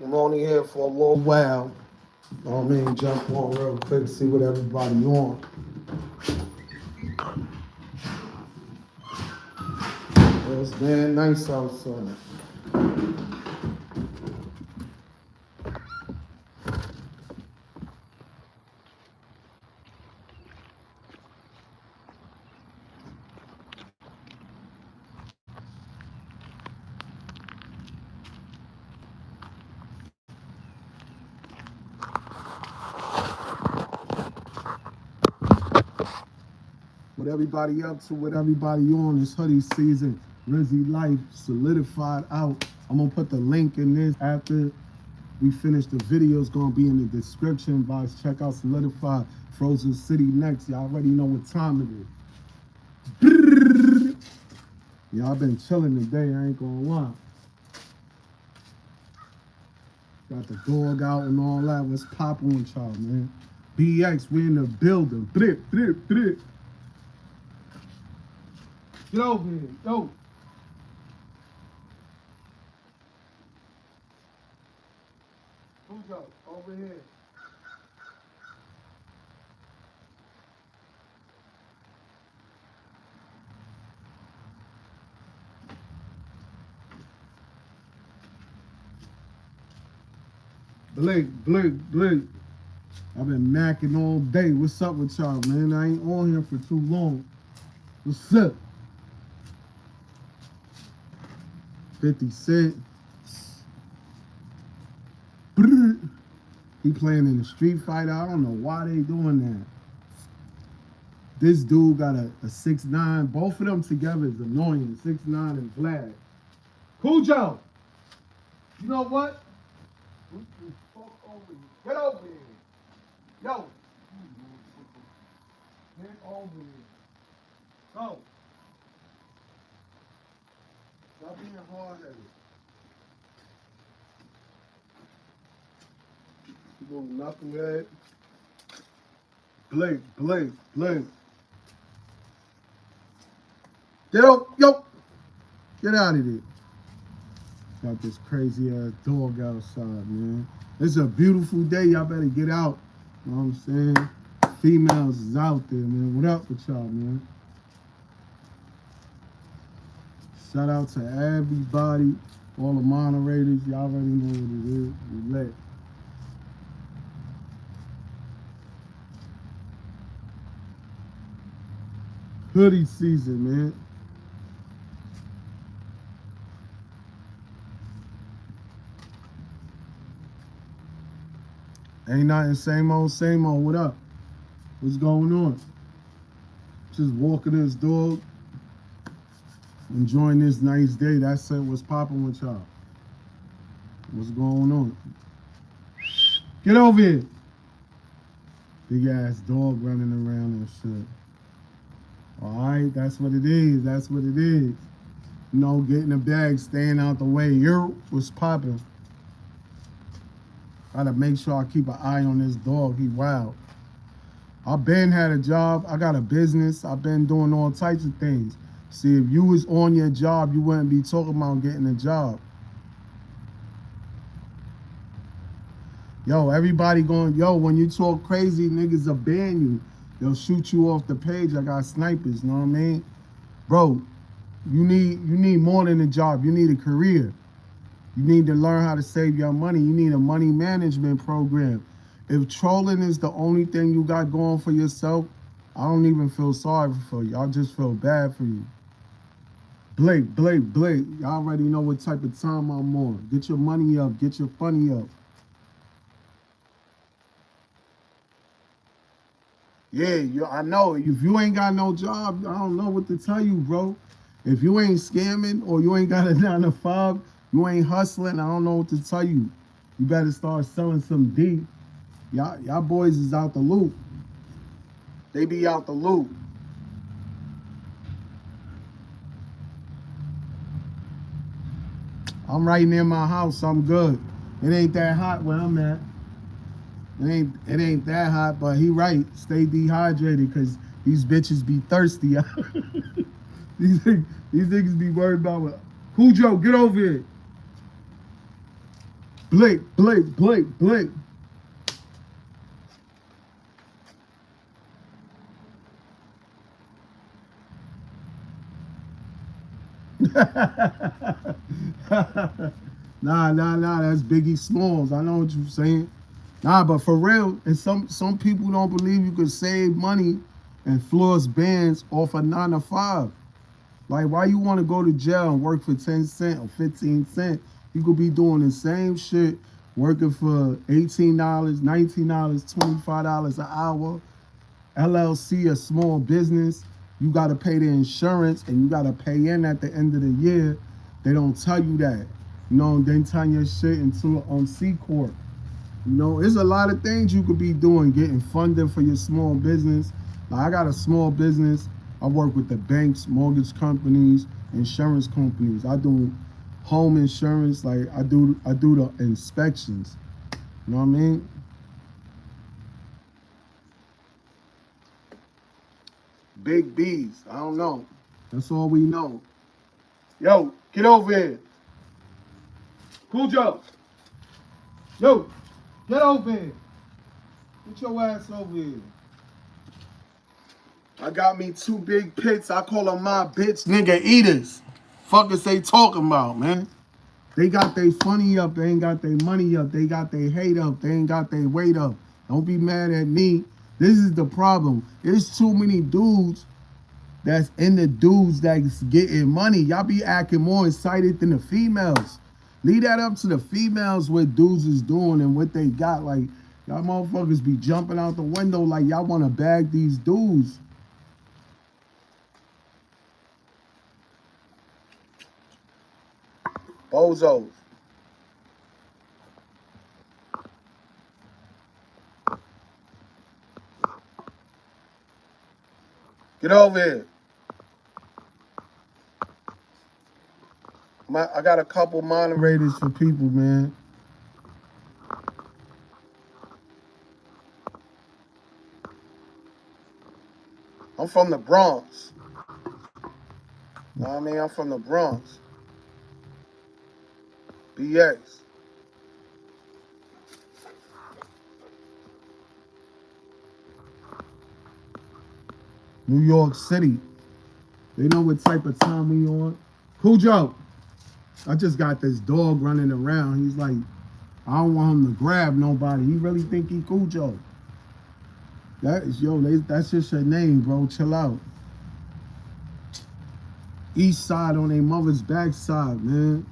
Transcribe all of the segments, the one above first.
I'm only here for a little while. You know what I mean? Jump on real quick, see what everybody on. It's been nice outside. What everybody up to, what everybody on. This hoodie season, Rizzy Life solidified out. I'm gonna put the link in this after we finish the video. It's gonna be in the description box. Check out Solidified Frozen City next. Y'all already know what time it is. Y'all been chilling today, I ain't gonna lie. Got the dog out and all that. What's poppin' with y'all, man? BX, we in the building. Drip, drip, drip. Get over here, yo. Who's up? Over here. Blake, Blake, Blake. I've been macking all day. What's up with y'all, man? I ain't on here for too long. What's up? 50 Cent. He playing in the Street Fighter. I don't know why they doing that. This dude got a 6'9". Both of them together is annoying. 6'9" and Vlad. Cujo! You know what? Get over here. Yo. Get over here. Go. Stop being hard-headed. You little knucklehead. Blake, Blake, Blake. Get up, yo. Get out of there. Got this crazy ass dog outside, man. It's a beautiful day. Y'all better get out. You know what I'm saying? Females is out there, man. What up with y'all, man? Shout out to everybody, all the moderators. Y'all already know what it is. We lit. Hoodie season, man. Ain't nothing, same old, same old. What up? What's going on? Just walking this dog, enjoying this nice day. That's it. What's popping with y'all? What's going on? Get over here. Big ass dog running around and shit. All right, that's what it is. That's what it is. You know, getting the bag, staying out the way. What's popping? Gotta make sure I keep an eye on this dog. He wild. I've been had a job. I got a business. I've been doing all types of things. See, if you was on your job, you wouldn't be talking about getting a job. Yo, everybody going, yo, when you talk crazy, niggas will ban you. They'll shoot you off the page. I got snipers, you know what I mean? Bro, you need more than a job. You need a career. You need to learn how to save your money. You need a money management program. If trolling is the only thing you got going for yourself, I don't even feel sorry for you. I just feel bad for you. Blake, Blake, Blake, y'all already know what type of time I'm on. Get your money up. Get your funny up. Yeah, I know. If you ain't got no job, I don't know what to tell you, bro. If you ain't scamming or you ain't got a 9 to 5, you ain't hustling, I don't know what to tell you. You better start selling some D. Y'all boys is out the loop. They be out the loop. I'm right near my house. I'm good. It ain't that hot where I'm at. It ain't that hot, but he right. Stay dehydrated because these bitches be thirsty. these niggas be worried about what. Cujo, get over here. Blake, Blake, Blake, Blake. Nah. That's Biggie Smalls. I know what you're saying. Nah, but for real, and some people don't believe you could save money and floss bands off a 9 to 5. Like, why you want to go to jail and work for 10 cents or 15 cents? You could be doing the same shit, working for $18, $19, $25 an hour. LLC, a small business. You got to pay the insurance and you got to pay in at the end of the year. They don't tell you that. You know, then turn your shit into on C Corp. You know, there's a lot of things you could be doing, getting funding for your small business. Like, I got a small business. I work with the banks, mortgage companies, insurance companies. I do home insurance. Like, I do the inspections. You know what I mean? Big B's. I don't know. That's all we know. Yo, get over here. Cool Joe. Yo, get over here. Get your ass over here. I got me 2 big pits. I call them my bitch nigga eaters. Fuck is they talking about, man? They got their funny up. They ain't got their money up. They got their hate up. They ain't got their weight up. Don't be mad at me. This is the problem. There's too many dudes that's in the dudes that's getting money. Y'all be acting more excited than the females. Leave that up to the females what dudes is doing and what they got. Like, y'all motherfuckers be jumping out the window like y'all want to bag these dudes. Bozos. Get over here. I got a couple moderators for people, man. I'm from the Bronx. You know what I mean? I'm from the Bronx. BX. New York City. They know what type of time we on. Cujo. I just got this dog running around. He's like, I don't want him to grab nobody. He really think he Cujo. That is, yo, that's just your name, bro. Chill out. East side on their mother's backside, man.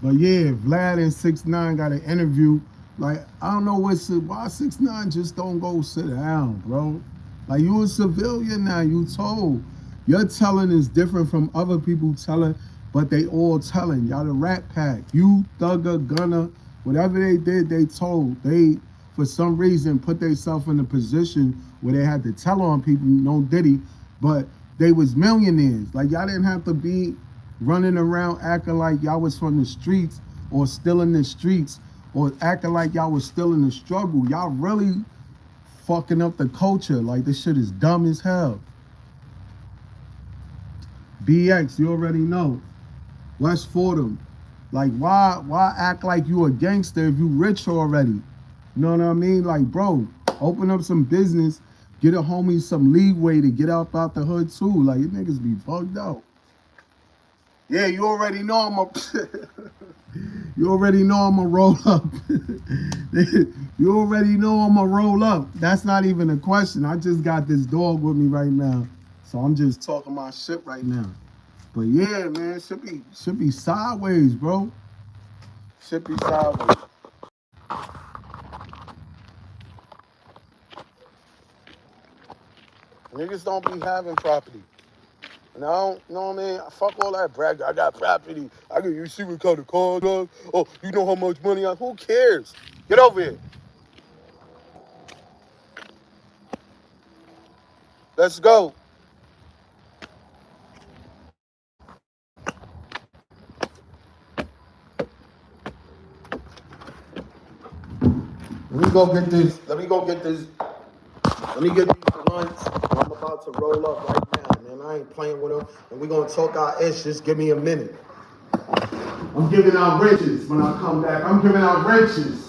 But yeah, Vlad and 6ix9ine got an interview. Like, I don't know why 6ix9ine just don't go sit down, bro. Like, you a civilian now, you told. Your telling is different from other people telling, but they all telling. Y'all the Rat Pack. You, Thugger, Gunner, whatever they did, they told. They, for some reason, put themselves in a position where they had to tell on people, no Diddy, but they was millionaires. Like, y'all didn't have to be running around acting like y'all was from the streets or still in the streets or acting like y'all was still in the struggle. Y'all really fucking up the culture. Like, this shit is dumb as hell. BX, you already know. West Fordham. Like, why act like you a gangster if you rich already? You know what I mean? Like, bro, open up some business, get a homie some leeway to get out the hood too. Like, you niggas be bugged out. Yeah, you already know I'm a you already know I'm a roll up. You already know I'm a roll up. That's not even a question. I just got this dog with me right now. So I'm just talking my shit right now. But yeah, man, should be sideways, bro. Should be sideways. Niggas don't be having property. And I don't, you know what I mean? Fuck all that brag. I got property. I got, you see what kind of car does? Oh, you know how much money I, who cares? Get over here. Let's go. Let me go get this. Let me go get this. Let me get these blunts. I'm about to roll up right now, man. I ain't playing with them. And we gonna talk our ish. Just give me a minute. I'm giving out wrenches when I come back. I'm giving out wrenches.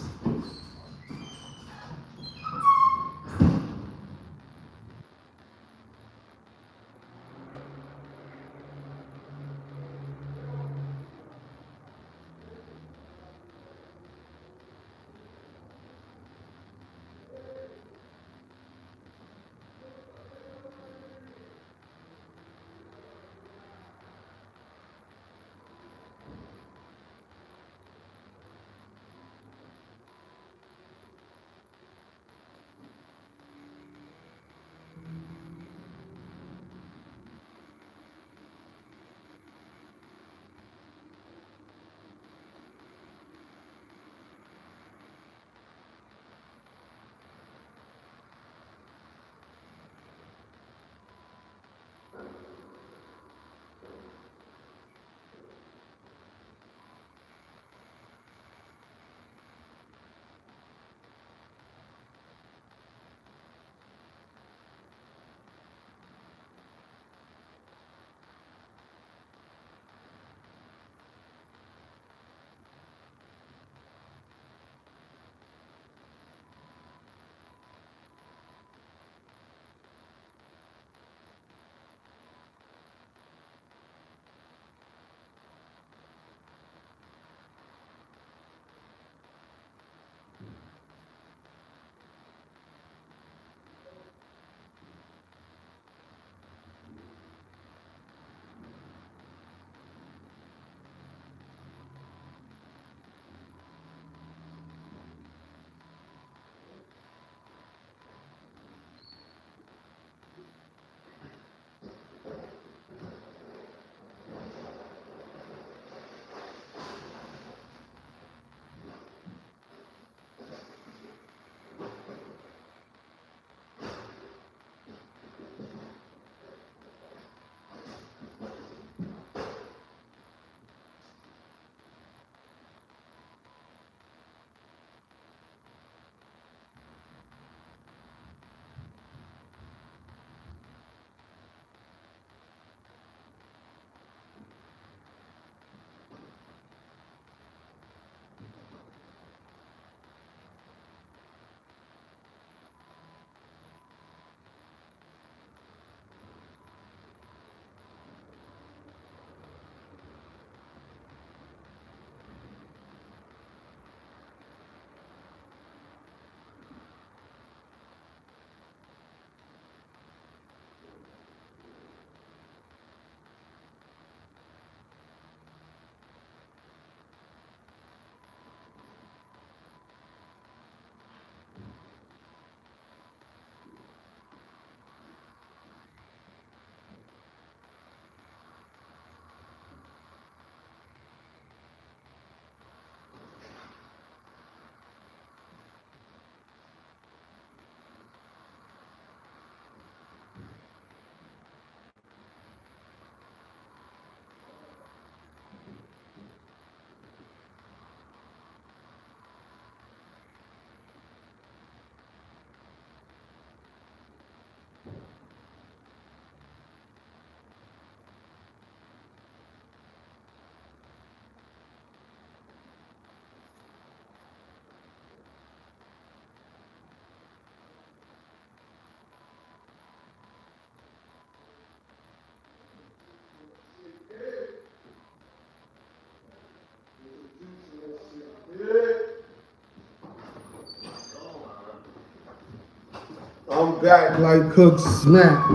I'm back like Cook Smack.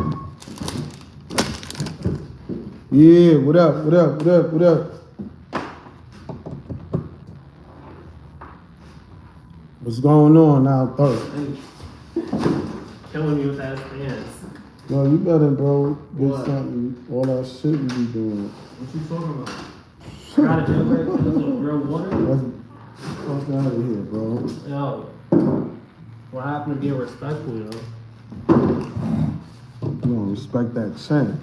Yeah, what up, what up, what up, what up? What's going on out there? Killing me with that stance. No, you better, bro, get What? something, all that shit you be doing. What you talking about? I gotta do it with real water? Fuck out of here, bro. Yo, what happened to being respectful, yo? You don't respect that chain.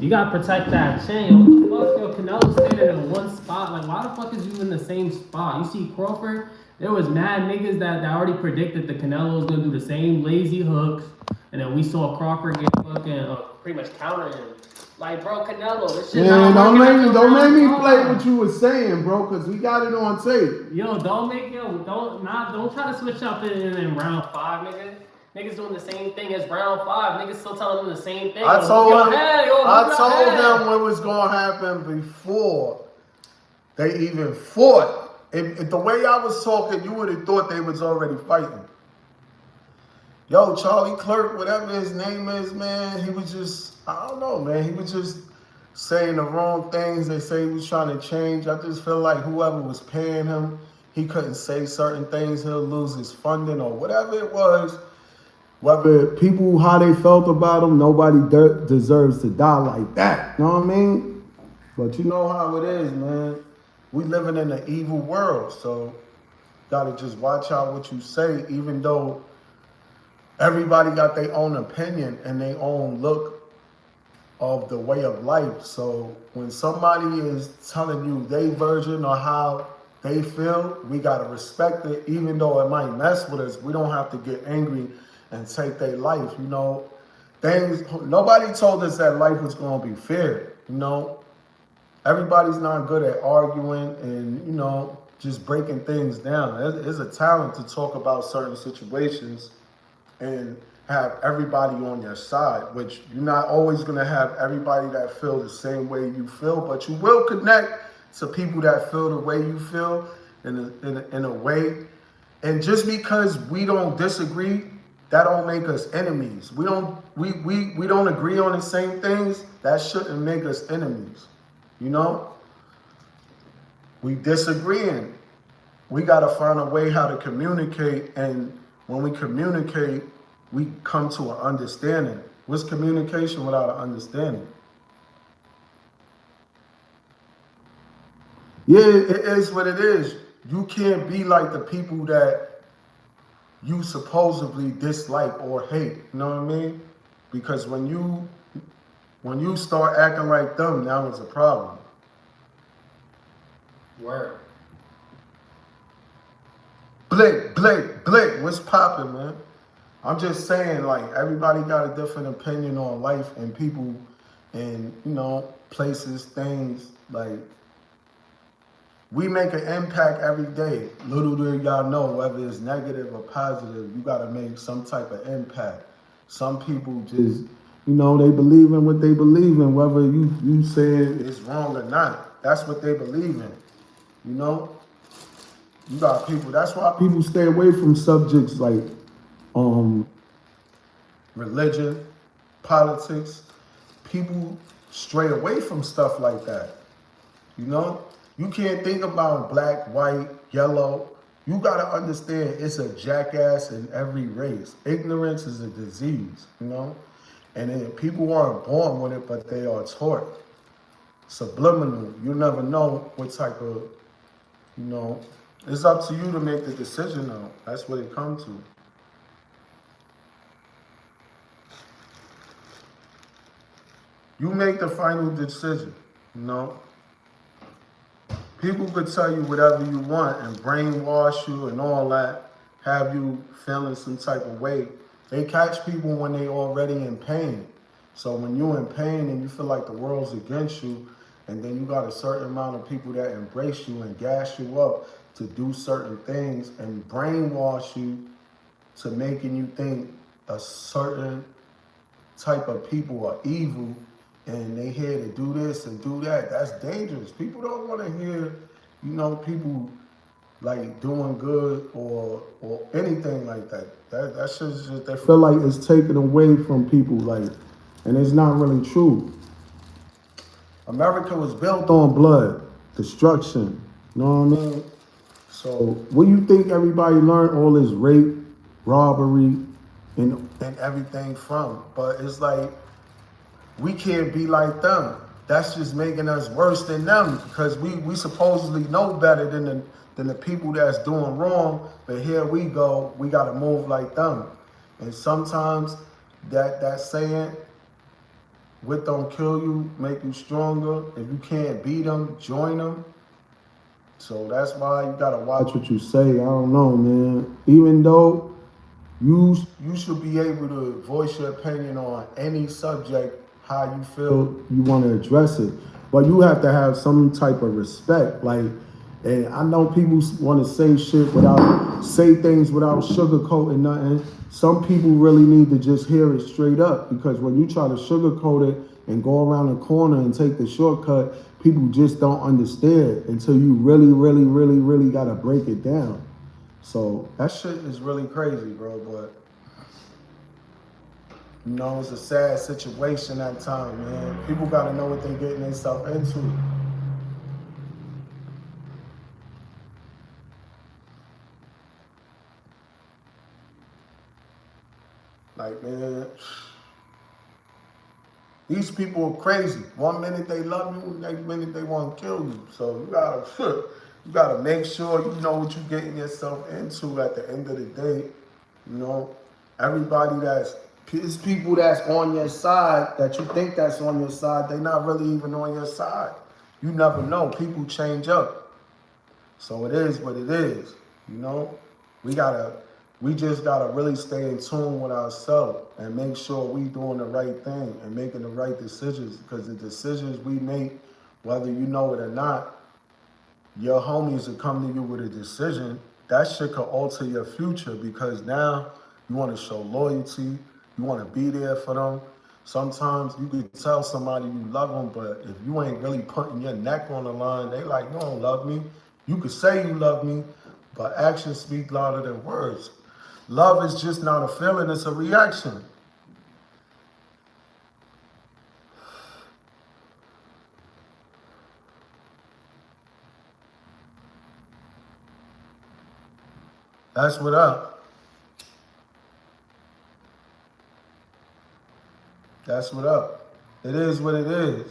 You gotta protect that chain. Yo, what the fuck? Yo, Canelo's standing in one spot. Like, why the fuck is you in the same spot? You see Crawford? There was mad niggas that already predicted that Canelo was gonna do the same lazy hooks. And then we saw Crawford get fucking pretty much counter him. Like, bro, Canelo, this shit Man, not working until don't round make me play five. what you were saying, bro, because we got it on tape. Yo, don't try to switch up in round five, nigga. Niggas doing the same thing as round five. Niggas still telling them the same thing. I told yo, him, hey, yo, I move your told head. them what was gonna happen before they even fought. If the way I was talking, you would have thought they was already fighting. Yo, Charlie Clerk, whatever his name is, man, he was just, I don't know, man. He was just saying the wrong things. They say he was trying to change. I just feel like whoever was paying him, he couldn't say certain things. He'll lose his funding or whatever it was. Whether people, how they felt about him, nobody deserves to die like that. You know what I mean? But you know how it is, man. We living in an evil world, so gotta just watch out what you say, even though everybody got their own opinion and their own look of the way of life. So when somebody is telling you their version or how they feel, we gotta respect it, even though it might mess with us. We don't have to get angry and take their life. You know, things. Nobody told us that life was gonna be fair. You know, everybody's not good at arguing and just breaking things down. It's a talent to talk about certain situations and have everybody on your side, which you're not always going to have everybody that feel the same way you feel, but you will connect to people that feel the way you feel in a way. And just because we don't disagree, that don't make us enemies. We don't agree on the same things. That shouldn't make us enemies. You know, we disagreeing. We got to find a way how to communicate, and when we communicate, we come to an understanding. What's communication without an understanding? Yeah, it is what it is. You can't be like the people that you supposedly dislike or hate. You know what I mean? Because when you start acting like them, now it's a problem. Word. Blick. What's popping, man? I'm just saying, like, everybody got a different opinion on life and people and, places, things. Like, we make an impact every day. Little do y'all know, whether it's negative or positive, you got to make some type of impact. Some people just, they believe in what they believe in, whether you say it's wrong or not. That's what they believe in, you know? You got people, that's why people stay away from subjects like religion, politics. People stray away from stuff like that. You know? You can't think about black, white, yellow. You gotta understand it's a jackass in every race. Ignorance is a disease, And then people aren't born with it, but they are taught. Subliminal. You never know what type of, it's up to you to make the decision though. That's what it comes to. You make the final decision, People could tell you whatever you want and brainwash you and all that, have you feeling some type of way. They catch people when they already in pain. So when you're in pain and you feel like the world's against you, and then you got a certain amount of people that embrace you and gas you up to do certain things and brainwash you to making you think a certain type of people are evil and they here to do this and do that. That's dangerous. People don't want to hear, people like doing good or anything like that. That's just they feel like it's taken away from people, like, and it's not really true. America was built on blood, destruction. You know what I mean? So where you think everybody learned all this rape, robbery, and everything from? But it's like, we can't be like them. That's just making us worse than them because we supposedly know better than the people that's doing wrong. But here we go, we gotta move like them. And sometimes that saying, what don't kill you make you stronger. If you can't beat them, join them. So that's why you gotta watch what you say. I don't know, man. Even though you should be able to voice your opinion on any subject how you feel you want to address it. But you have to have some type of respect. Like, and I know people want to say things without sugarcoating nothing. Some people really need to just hear it straight up, because when you try to sugarcoat it and go around the corner and take the shortcut, people just don't understand until you really, really, really, really got to break it down. So that shit is really crazy, bro. But you know, it's a sad situation at time, man. People gotta know what they're getting themselves into. Like, man, these people are crazy. One minute they love you, next minute they want to kill you. So you gotta make sure you know what you're getting yourself into at the end of the day. You know, everybody it's people that's on your side that you think that's on your side, they not really even on your side. You never know. People change up. So it is what it is, you know? We just gotta really stay in tune with ourselves and make sure we doing the right thing and making the right decisions, because the decisions we make, whether you know it or not, your homies will come to you with a decision. That shit could alter your future, because now you wanna show loyalty, you wanna be there for them. Sometimes you could tell somebody you love them, but if you ain't really putting your neck on the line, they like, you don't love me. You could say you love me, but actions speak louder than words. Love is just not a feeling, it's a reaction. That's what up. That's what up. It is what it is.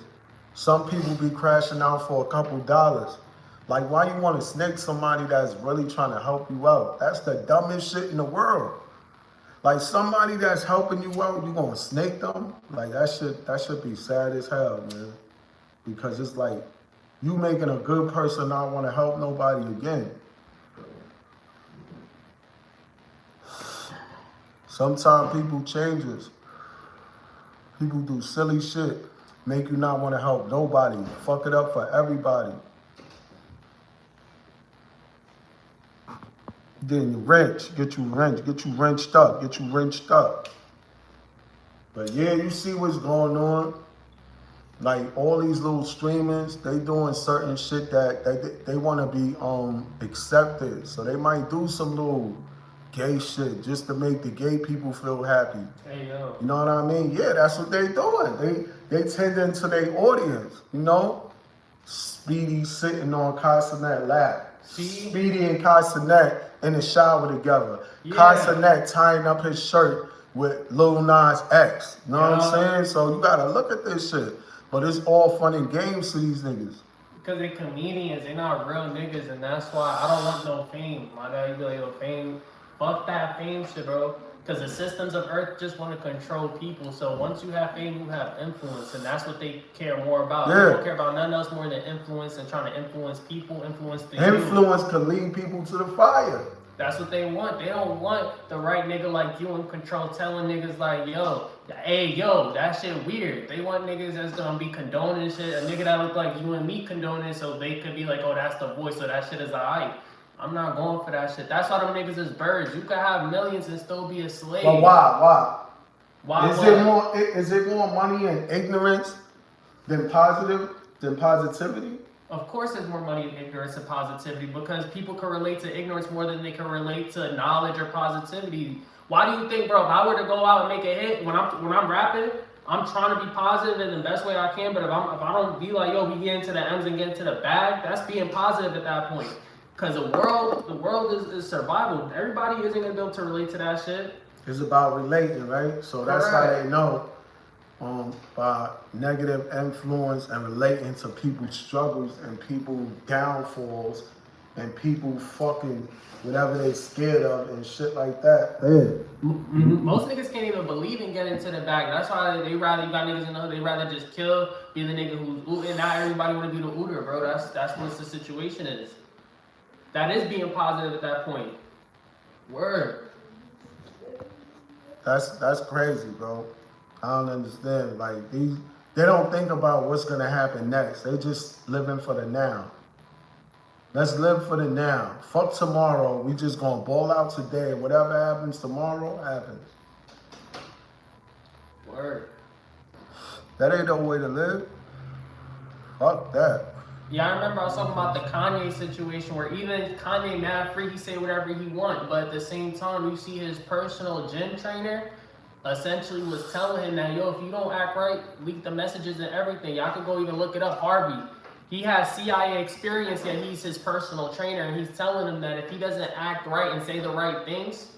Some people be crashing out for a couple dollars. Like, why you want to snake somebody that's really trying to help you out? That's the dumbest shit in the world. Like, somebody that's helping you out, you gonna snake them? Like, that should be sad as hell, man. Because it's like you making a good person not want to help nobody again. Sometimes people changes. People do silly shit, make you not want to help nobody, fuck it up for everybody. Then you get you wrenched up, get you wrenched up. But yeah, you see what's going on. Like, all these little streamers, they doing certain shit that they want to be accepted. So they might do some little gay shit just to make the gay people feel happy. Hey yo. You know what I mean? Yeah, that's what they doing. They tending to their audience, you know? Speedy sitting on Casanet lap. See? Speedy and Casanet in the shower together. Yeah. Casanet tying up his shirt with Lil Nas X. You know what I'm saying? So you gotta look at this shit. But it's all fun and games to these niggas. Because they comedians, they not real niggas, and that's why I don't want no fame. My guy, you be like, yo, fame, fuck that fame shit, bro. Because the systems of earth just want to control people. So once you have fame, you have influence, and that's what they care more about. Yeah. They don't care about nothing else more than influence and trying to influence people, influence the Influence can lead people to the fire. That's what they want. They don't want the right nigga like you in control telling niggas like, yo, hey, yo, that shit weird. They want niggas that's gonna be condoning shit. A nigga that look like you and me condoning, so they could be like, oh, that's the voice, so that shit is alright. I'm not going for that shit. That's why them niggas is birds. You could have millions and still be a slave. But why? Why? Is it more money in ignorance than positivity? Of course there's more money in ignorance and positivity, because people can relate to ignorance more than they can relate to knowledge or positivity. Why do you think, bro, if I were to go out and make a hit, when I'm rapping, I'm trying to be positive in the best way I can, but if I don't be like, yo, we get into the M's and get into the bag, that's being positive at that point. Because the world is survival. Everybody isn't gonna be able to relate to that shit. It's about relating, right? So that's how they know. By negative influence and relating to people's struggles and people's downfalls and people fucking whatever they scared of and shit like that. Yeah. Most niggas can't even believe in getting to the bag. That's why you got niggas in the hood, they rather just kill, be the nigga who's ooting. Not everybody wanna be the ooter, bro. That's what the situation is. That is being positive at that point. Word. That's crazy, bro. I don't understand. Like they don't think about what's gonna happen next. They just living for the now. Let's live for the now. Fuck tomorrow. We just gonna ball out today. Whatever happens tomorrow happens. Word. That ain't no way to live. Fuck that. Yeah, I remember I was talking about the Kanye situation where even Kanye mad free, he say whatever he want, but at the same time, you see his personal gym trainer essentially was telling him that, yo, if you don't act right, leak the messages and everything. Y'all can go even look it up, Harvey. He has CIA experience, yet he's his personal trainer, and he's telling him that if he doesn't act right and say the right things,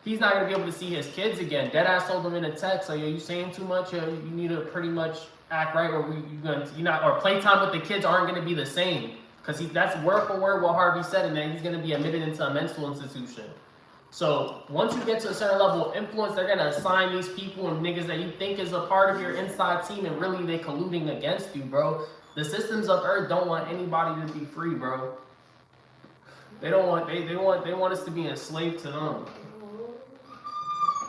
he's not gonna be able to see his kids again. Deadass told him in a text, like, yo, you saying too much, yo, you need to pretty much act right, or or playtime with the kids aren't gonna be the same. Cause that's word for word what Harvey said, and then he's gonna be admitted into a mental institution. So once you get to a certain level of influence, they're gonna assign these people and niggas that you think is a part of your inside team, and really they colluding against you, bro. The systems of Earth don't want anybody to be free, bro. They don't want they want us to be enslaved to them.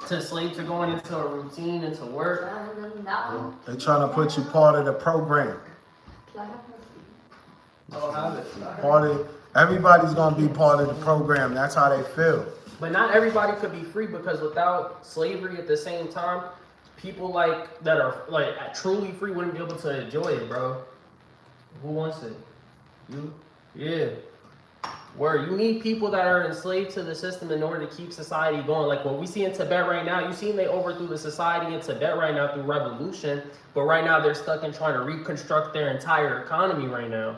To slave to going into a routine, into work. They trying to put you part of the program. Oh, have it. Part of everybody's gonna be part of the program. That's how they feel. But not everybody could be free, because without slavery at the same time, people like that are like truly free wouldn't be able to enjoy it, bro. Who wants it? You? Yeah. Where you need people that are enslaved to the system in order to keep society going. Like what we see in Tibet right now, you seen they overthrew the society in Tibet right now through revolution, but right now they're stuck in trying to reconstruct their entire economy right now.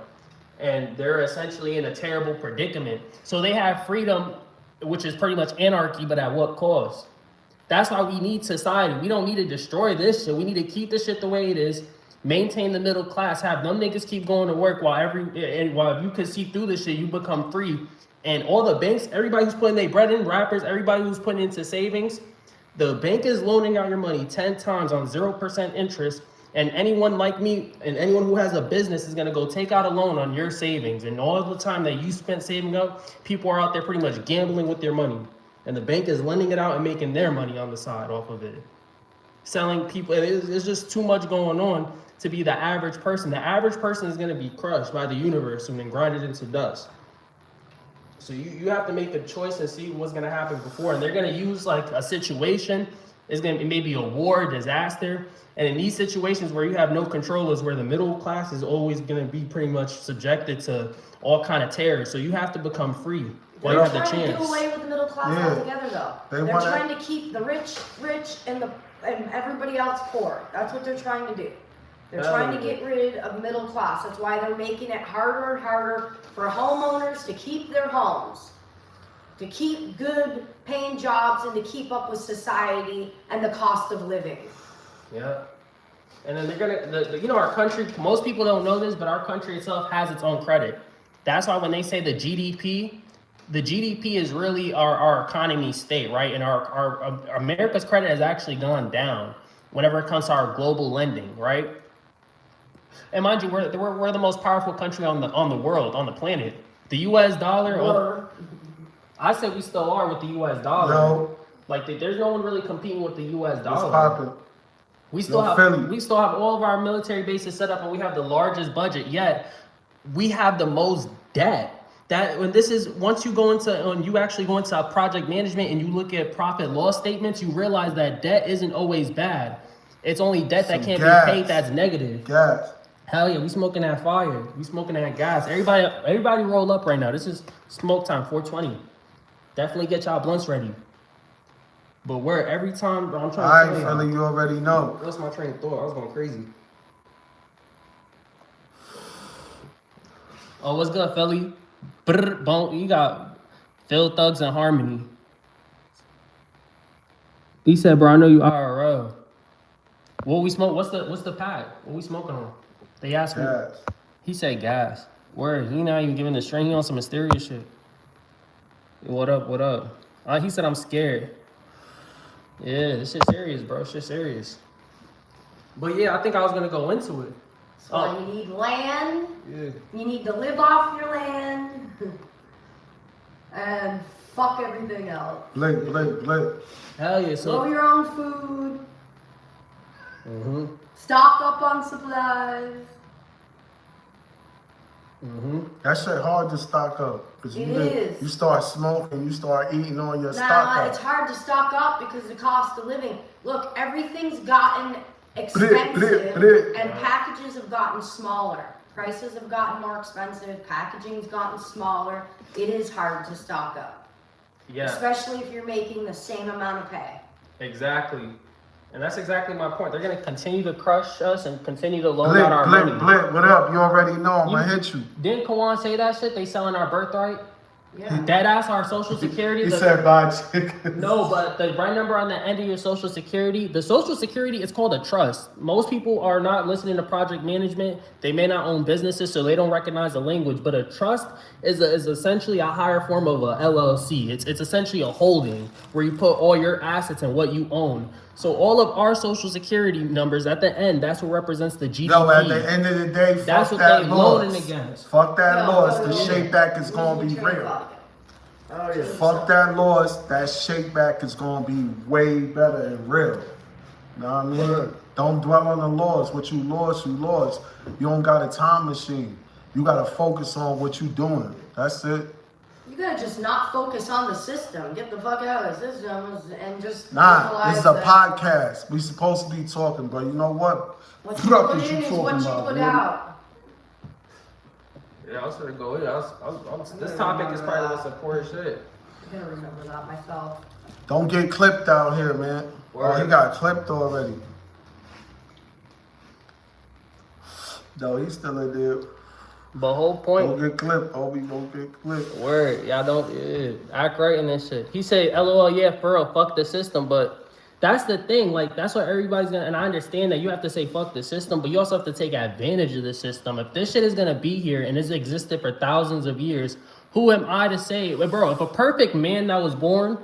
And they're essentially in a terrible predicament. So they have freedom, which is pretty much anarchy, but at what cost? That's why we need society. We don't need to destroy this shit. We need to keep this shit the way it is. Maintain the middle class, have them niggas keep going to work while you can see through this shit, you become free. And all the banks, everybody who's putting their bread in, rappers, everybody who's putting into savings, the bank is loaning out your money 10 times on 0% interest. And anyone like me and anyone who has a business is gonna go take out a loan on your savings. And all the time that you spent saving up, people are out there pretty much gambling with their money. And the bank is lending it out and making their money on the side off of it. Selling people, it's just too much going on to be the average person. The average person is going to be crushed by the universe and then grinded into dust. So you have to make a choice and see what's going to happen before. And they're going to use like a situation. It's going to be maybe a war, disaster. And in these situations where you have no control is where the middle class is always going to be pretty much subjected to all kind of terror. So you have to become free while you have the chance. They're trying to do away with the middle class altogether, though. They're trying to keep the rich, and everybody else poor. That's what they're trying to do. They're trying to get rid of middle class. That's why they're making it harder and harder for homeowners to keep their homes, to keep good paying jobs, and to keep up with society and the cost of living. Yeah. And then they're gonna, our country, most people don't know this, but our country itself has its own credit. That's why when they say the GDP is really our economy state, right? And our America's credit has actually gone down whenever it comes to our global lending, right? And mind you, we're the most powerful country on the world, on the planet. The U.S. dollar. I said we still are with the U.S. dollar. No. Like there's no one really competing with the U.S. dollar. It's popping. We still have all of our military bases set up, and we have the largest budget. Yet we have the most debt. Once you actually go into project management and you look at profit loss statements, you realize that debt isn't always bad. It's only debt that can't be paid that's negative. Gas. Hell yeah, we smoking that fire. We smoking that gas. Everybody roll up right now. This is smoke time, 420. Definitely get y'all blunts ready. But every time, bro, I'm trying to tell you already know. What's my train of thought? I was going crazy. Oh, what's good, Philly? You got Phil Thugs and Harmony. He said, bro, I know you IRL. What we smoke? What's the pack? What we smoking on? They asked me. Gas. He said gas. Word. He not even giving the string. He on some mysterious shit. What up? He said I'm scared. Yeah, this shit serious, bro. Shit serious. But yeah, I think I was gonna go into it. So you need land. Yeah. You need to live off your land. And fuck everything else. Blake. Hell yeah. Grow your own food. Stock up on supplies. That shit hard to stock up. Cause Is. You start smoking, you start eating on your stock up. It's hard to stock up because the cost of living. Look, everything's gotten expensive and packages have gotten smaller. Prices have gotten more expensive, packaging's gotten smaller. It is hard to stock up. Yeah. Especially if you're making the same amount of pay. Exactly. And that's exactly my point. They're going to continue to crush us and continue to loan out our money. Blip, what up? You already know I'm going to hit you. Didn't Kawan say that shit? They selling our birthright? Yeah. Dead ass our social security. He said buy chickens. No, but the right number on the end of your social security, the social security is called a trust. Most people are not listening to project management. They may not own businesses, so they don't recognize the language. But a trust is essentially a higher form of a LLC. It's essentially a holding where you put all your assets and what you own. So all of our social security numbers at the end, that's what represents the GDP. No, at the end of the day, that's what they're loaning against. Fuck that loss. The shake back is gonna be real. Fuck that loss. That shake back is gonna be way better and real. You know what I mean? Don't dwell on the loss. What you lost, you lost. You don't got a time machine. You gotta focus on what you doing. That's it. You gotta just not focus on the system. Get the fuck out of the system and just. Nah, this is a podcast. We supposed to be talking, but you know what? What you put in is what you put out. Yeah, I was gonna go in. This topic is probably the most important shit. I'm gonna remember that myself. Don't get clipped out here, man. Oh, he got clipped already. No, he's still in there. The whole point. Don't get clipped, Obi. Don't get clipped. Word, y'all don't act right in this shit. He said, "LOL, yeah, for real, fuck the system." But that's the thing. Like that's what everybody's gonna. And I understand that you have to say fuck the system, but you also have to take advantage of the system. If this shit is gonna be here and it's existed for thousands of years, who am I to say, bro? If a perfect man that was born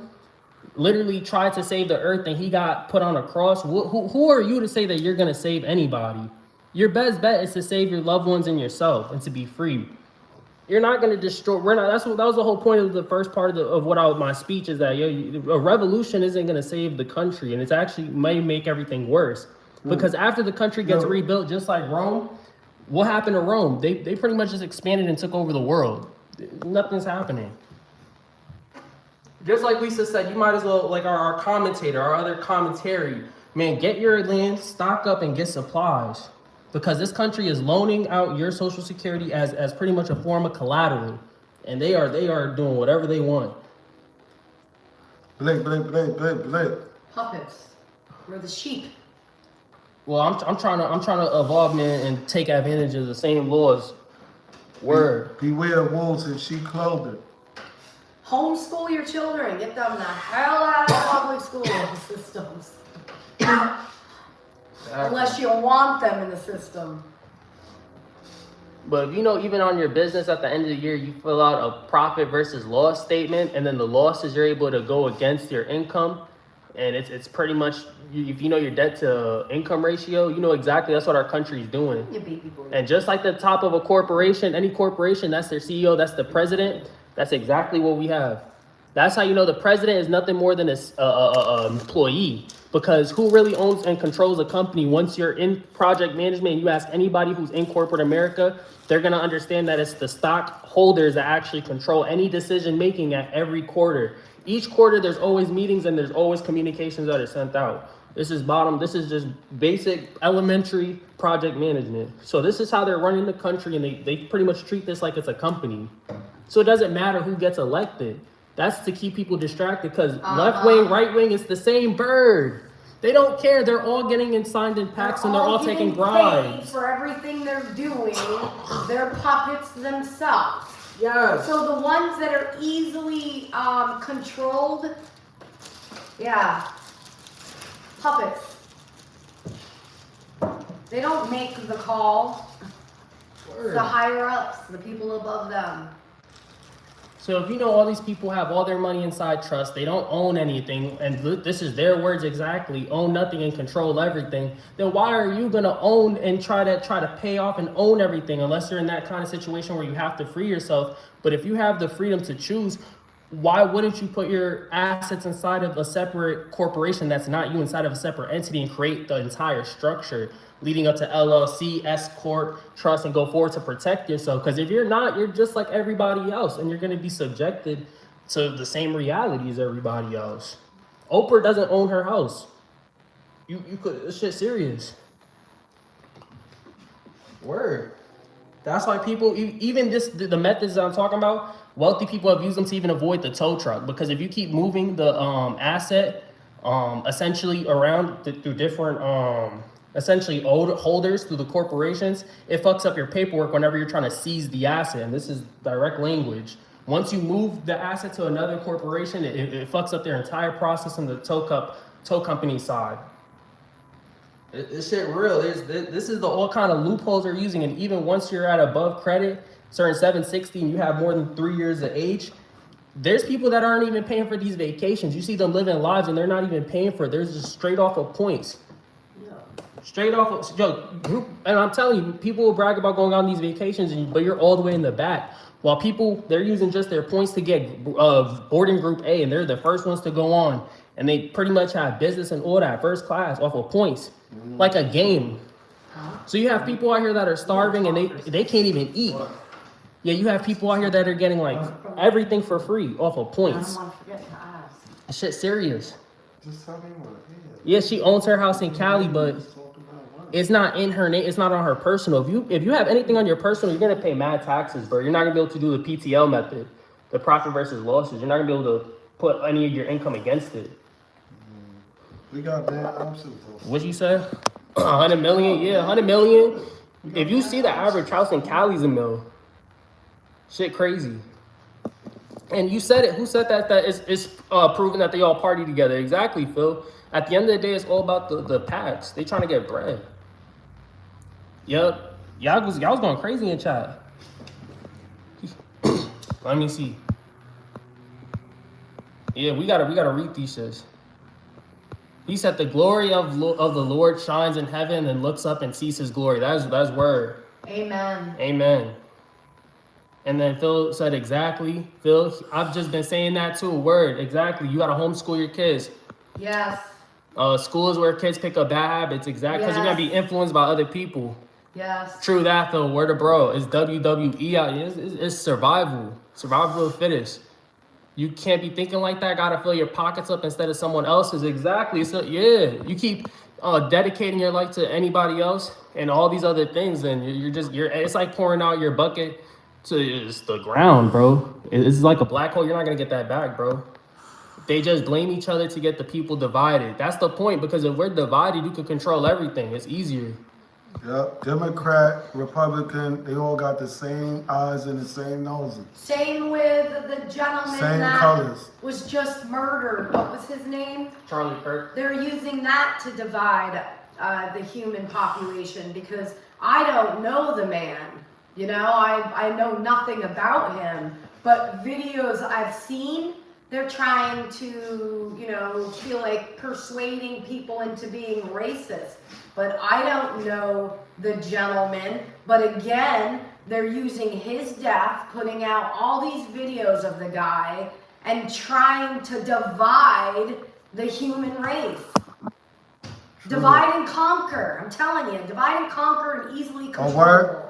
literally tried to save the earth and he got put on a cross, who are you to say that you're gonna save anybody? Your best bet is to save your loved ones and yourself and to be free. You're not going to destroy. We're not. That was the whole point of the first part of my speech is that a revolution isn't going to save the country, and it's actually may make everything worse. Because after the country gets rebuilt, just like Rome, what happened to Rome? They pretty much just expanded and took over the world. Nothing's happening. Just like Lisa said, you might as well, like our commentator, our other commentary, man, get your land, stock up, and get supplies. Because this country is loaning out your social security as pretty much a form of collateral. And they are doing whatever they want. Blake. Puppets. We're the sheep. Well, I'm trying to evolve, man, and take advantage of the same laws. Word. Beware of wolves in sheep clothing. Homeschool your children. Get them the hell out of public school systems. Unless you want them in the system. But even on your business at the end of the year, you fill out a profit versus loss statement, and then the losses you're able to go against your income, and it's pretty much if you know your debt to income ratio, you know exactly that's what our country is doing. You beat people. And just like the top of a corporation, any corporation, that's their CEO, that's the president. That's exactly what we have. That's how you know the president is nothing more than a employee. Because who really owns and controls a company? Once you're in project management and you ask anybody who's in corporate America, they're going to understand that it's the stockholders that actually control any decision making at every quarter. Each quarter, there's always meetings and there's always communications that are sent out. This is just basic elementary project management. So this is how they're running the country, and they pretty much treat this like it's a company. So it doesn't matter who gets elected. That's to keep people distracted because left wing, right wing, it's the same bird. They don't care. They're all getting signed in packs and they're all taking bribes. For everything they're doing, they're puppets themselves. Yeah. So the ones that are easily controlled, puppets. They don't make the call. Word. The higher ups, the people above them. So if all these people have all their money inside trust, they don't own anything, and this is their words exactly, own nothing and control everything, then why are you gonna own and try to pay off and own everything unless you're in that kind of situation where you have to free yourself? But if you have the freedom to choose, why wouldn't you put your assets inside of a separate corporation that's not you, inside of a separate entity, and create the entire structure leading up to LLC, S corp, trust, and go forward to protect yourself? Because if you're not, you're just like everybody else, and you're going to be subjected to the same reality as everybody else. Oprah doesn't own her house. You could, this shit serious. Word. That's why people, even the methods that I'm talking about, wealthy people have used them to even avoid the tow truck. Because if you keep moving the asset essentially around through different essentially holders through the corporations, it fucks up your paperwork whenever you're trying to seize the asset. And this is direct language. Once you move the asset to another corporation, it fucks up their entire process on the tow company side. This shit real. This is the all kind of loopholes they're using. And even once you're at above credit, certain 760, and you have more than 3 years of age, there's people that aren't even paying for these vacations. You see them living lives and they're not even paying for it. They're just straight off of points. Yeah. Straight off of, and I'm telling you, people will brag about going on these vacations, but you're all the way in the back. While people, they're using just their points to get boarding group A, and they're the first ones to go on. And they pretty much have business and all that first class off of points, like a game. So you have people out here that are starving and they can't even eat. Yeah, you have people out here that are getting like everything for free off of points. That shit's serious. Just tell me what. Yeah, she owns her house in Cali, but it's not in her name. It's not on her personal. If you have anything on your personal, you're gonna pay mad taxes, bro. You're not gonna be able to do the PTL method, the profit versus losses. You're not gonna be able to put any of your income against it. We got bad options. What you say? 100 million? Yeah, 100 million. If you see the average house in Cali's a mill. Shit crazy. And you said it. Who said that it's proven that they all party together? Exactly, Phil. At the end of the day, it's all about the packs. They trying to get bread. Yep. Y'all was going crazy in chat. Let me see. Yeah, we gotta read these shits. He said the glory of the Lord shines in heaven and looks up and sees his glory. That's word. Amen. Amen. And then Phil said exactly. Phil, I've just been saying that too. Word. Exactly. You gotta homeschool your kids. Yes. School is where kids pick up bad habits. Exactly. Because you're gonna be influenced by other people. Yes. True that, Phil. Word of bro. It's WWE out here. It's survival. Survival of the fittest. You can't be thinking like that. Gotta fill your pockets up instead of someone else's. Exactly. So yeah, you keep dedicating your life to anybody else and all these other things, and you're. It's like pouring out your bucket to the ground, bro. It's like a black hole. You're not gonna get that back, bro. They just blame each other to get the people divided. That's the point, because if we're divided, you can control everything. It's easier. Yep, Democrat, Republican, they all got the same eyes and the same noses. Same with the gentleman same that colors. Was just murdered. What was his name? Charlie Kirk. They're using that to divide the human population, because I don't know the man. You know, I know nothing about him, but videos I've seen, they're trying to, you know, feel like persuading people into being racist. But I don't know the gentleman. But again, they're using his death, putting out all these videos of the guy, and trying to divide the human race. True. Divide and conquer. I'm telling you, divide and conquer and easily control. Oh, word?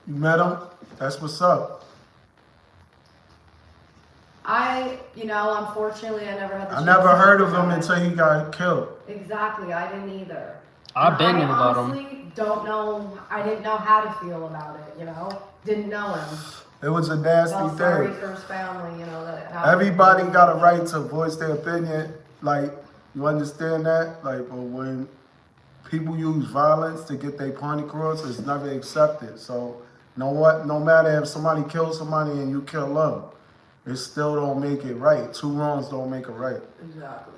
You met him? That's what's up. Unfortunately, I never had the chance. I never heard of him until he got killed. Exactly, I didn't either. I've been in about him. I honestly don't know. I didn't know how to feel about it. You know, didn't know him. It was a nasty thing. Sorry for his family. You know that. Everybody got a right to voice their opinion. Like, you understand that? Like, but when people use violence to get their point across, it's never accepted. So, no matter if somebody kills somebody and you kill them, it still don't make it right. Two wrongs don't make it right. Exactly.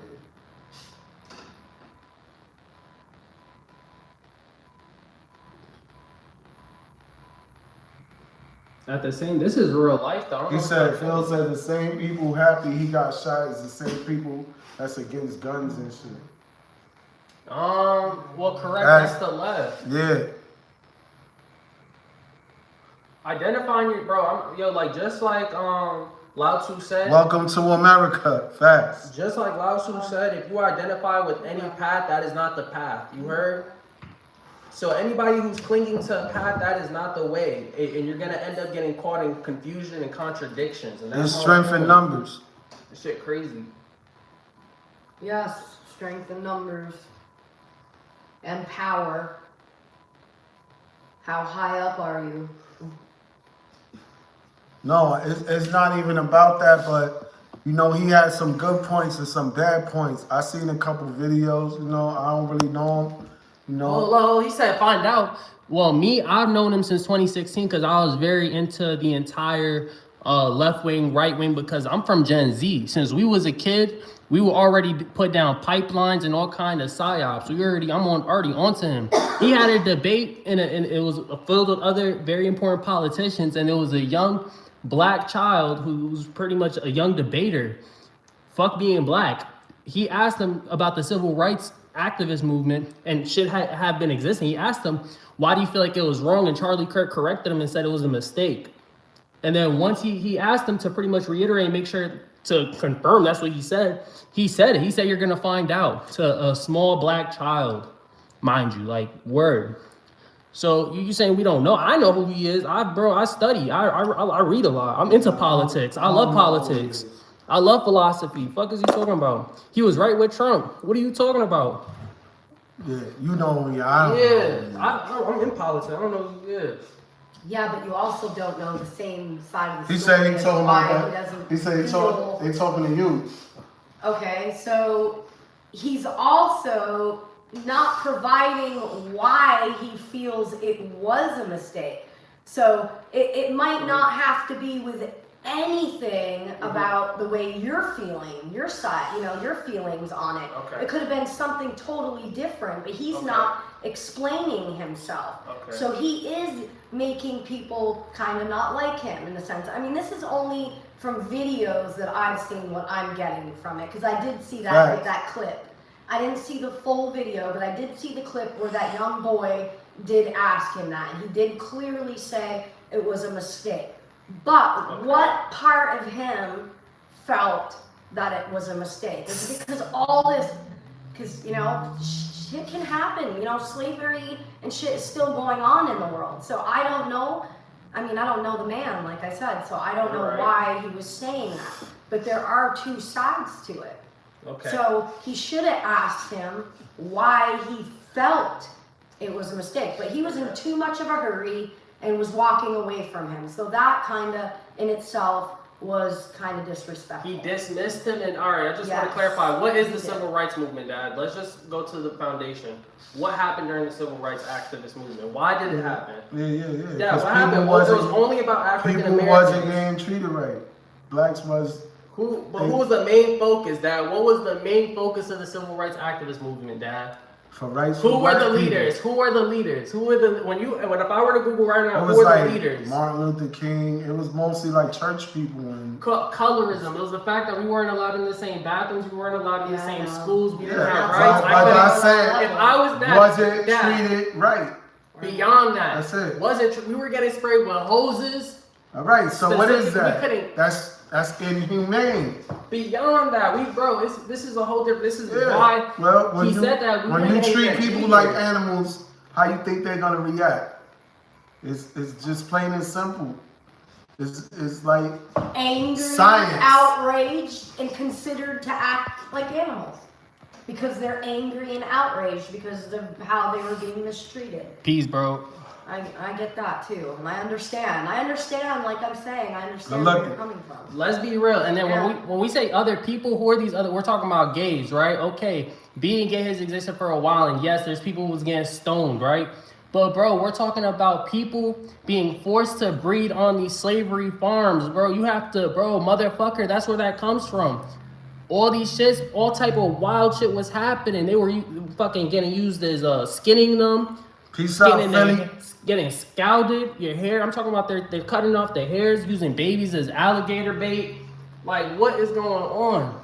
This is real life though. He said, Phil said the same people happy he got shot is the same people that's against guns and shit. Well, correct. That's the left. Yeah. Identifying your, bro. Just like Lao Tzu said, welcome to America. Facts. just like Lao Tzu said, if you identify with any path, that is not the path. You heard? So anybody who's clinging to a path, that is not the way. And you're going to end up getting caught in confusion and contradictions. And There's strength in numbers. This shit crazy. Yes, strength in numbers. And power. How high up are you? No, it's not even about that, but you know, he had some good points and some bad points. I seen a couple videos, you know, I don't really know him, you know. Oh, he said find out. Well, me, I've known him since 2016 because I was very into the entire left wing, right wing, because I'm from Gen Z. Since we was a kid, we were already put down pipelines and all kind of psyops. I'm already onto him. He had a debate and it was filled with other very important politicians, and there was a young black child who was pretty much a young debater. Fuck being black. He asked him about the civil rights activist movement and should have been existing. He asked him, why do you feel like it was wrong? And Charlie Kirk corrected him and said it was a mistake. And then once he asked him to pretty much reiterate and make sure to confirm that's what he said. He said it. He said, you're going to find out, to a small black child, mind you, like, word. So you saying we don't know? I know who he is. I study. I read a lot. I'm into politics. I love politics. I love philosophy. Fuck is he talking about? He was right with Trump. What are you talking about? Yeah, you know who I'm in politics. I don't know who he is. Yeah, but you also don't know the same side of the He story. said he told why him he said they talking to you. Okay, so he's also not providing why he feels it was a mistake. So it might not have to be with anything about the way you're feeling, your side, your feelings on it. Okay. It could have been something totally different, but he's not explaining himself. Okay. So he is making people kind of not like him in a sense. I mean, this is only from videos that I've seen what I'm getting from it, because I did see that with that clip. I didn't see the full video, but I did see the clip where that young boy did ask him that. And he did clearly say it was a mistake. But what part of him felt that it was a mistake? Is it because shit can happen. Slavery and shit is still going on in the world. So I don't know. I mean, I don't know the man, like I said, so I don't know why he was saying that. But there are two sides to it. Okay. So he should have asked him why he felt it was a mistake. But he was in too much of a hurry and was walking away from him. So that kind of, in itself, was kind of disrespectful. He dismissed him, and all right, I just want to clarify, what is the civil rights movement, Dad? Let's just go to the foundation. What happened during the civil rights activist movement? Why did it happen? Yeah. Dad, what happened? It was only about African Americans. People wasn't getting treated right. Blacks was... Who was the main focus, Dad? What was the main focus of the civil rights activist movement, Dad? For rights. Who were the leaders? Who were the leaders? If I were to Google right now, who were the leaders? Martin Luther King. It was mostly like church people and colorism. It was the fact that we weren't allowed in the same bathrooms, we weren't allowed in the same schools, we didn't have rights. Like I said, if I was that, wasn't treated right. Beyond that, that's it. We were getting sprayed with hoses. All right, so what is that? We couldn't. That's inhumane. Beyond that, this is a whole different. This is why he said that. When you treat people like animals, how you think they're gonna react? It's just plain and simple. It's like angry, science. Outraged, and considered to act like animals because they're angry and outraged because of how they were being mistreated. Peace, bro. I get that too, and I understand. Like I'm saying, I understand where you're coming from. Let's be real. And then when we say other people, who are these other? We're talking about gays, right? Okay, being gay has existed for a while, and yes, there's people who's getting stoned, right? But bro, we're talking about people being forced to breed on these slavery farms, bro. You have to, motherfucker. That's where that comes from. All these shits, all type of wild shit was happening. They were fucking getting used as skinning them. Peace out, Philly. Getting scalded, your hair. I'm talking about they're cutting off their hairs, using babies as alligator bait. Like, what is going on?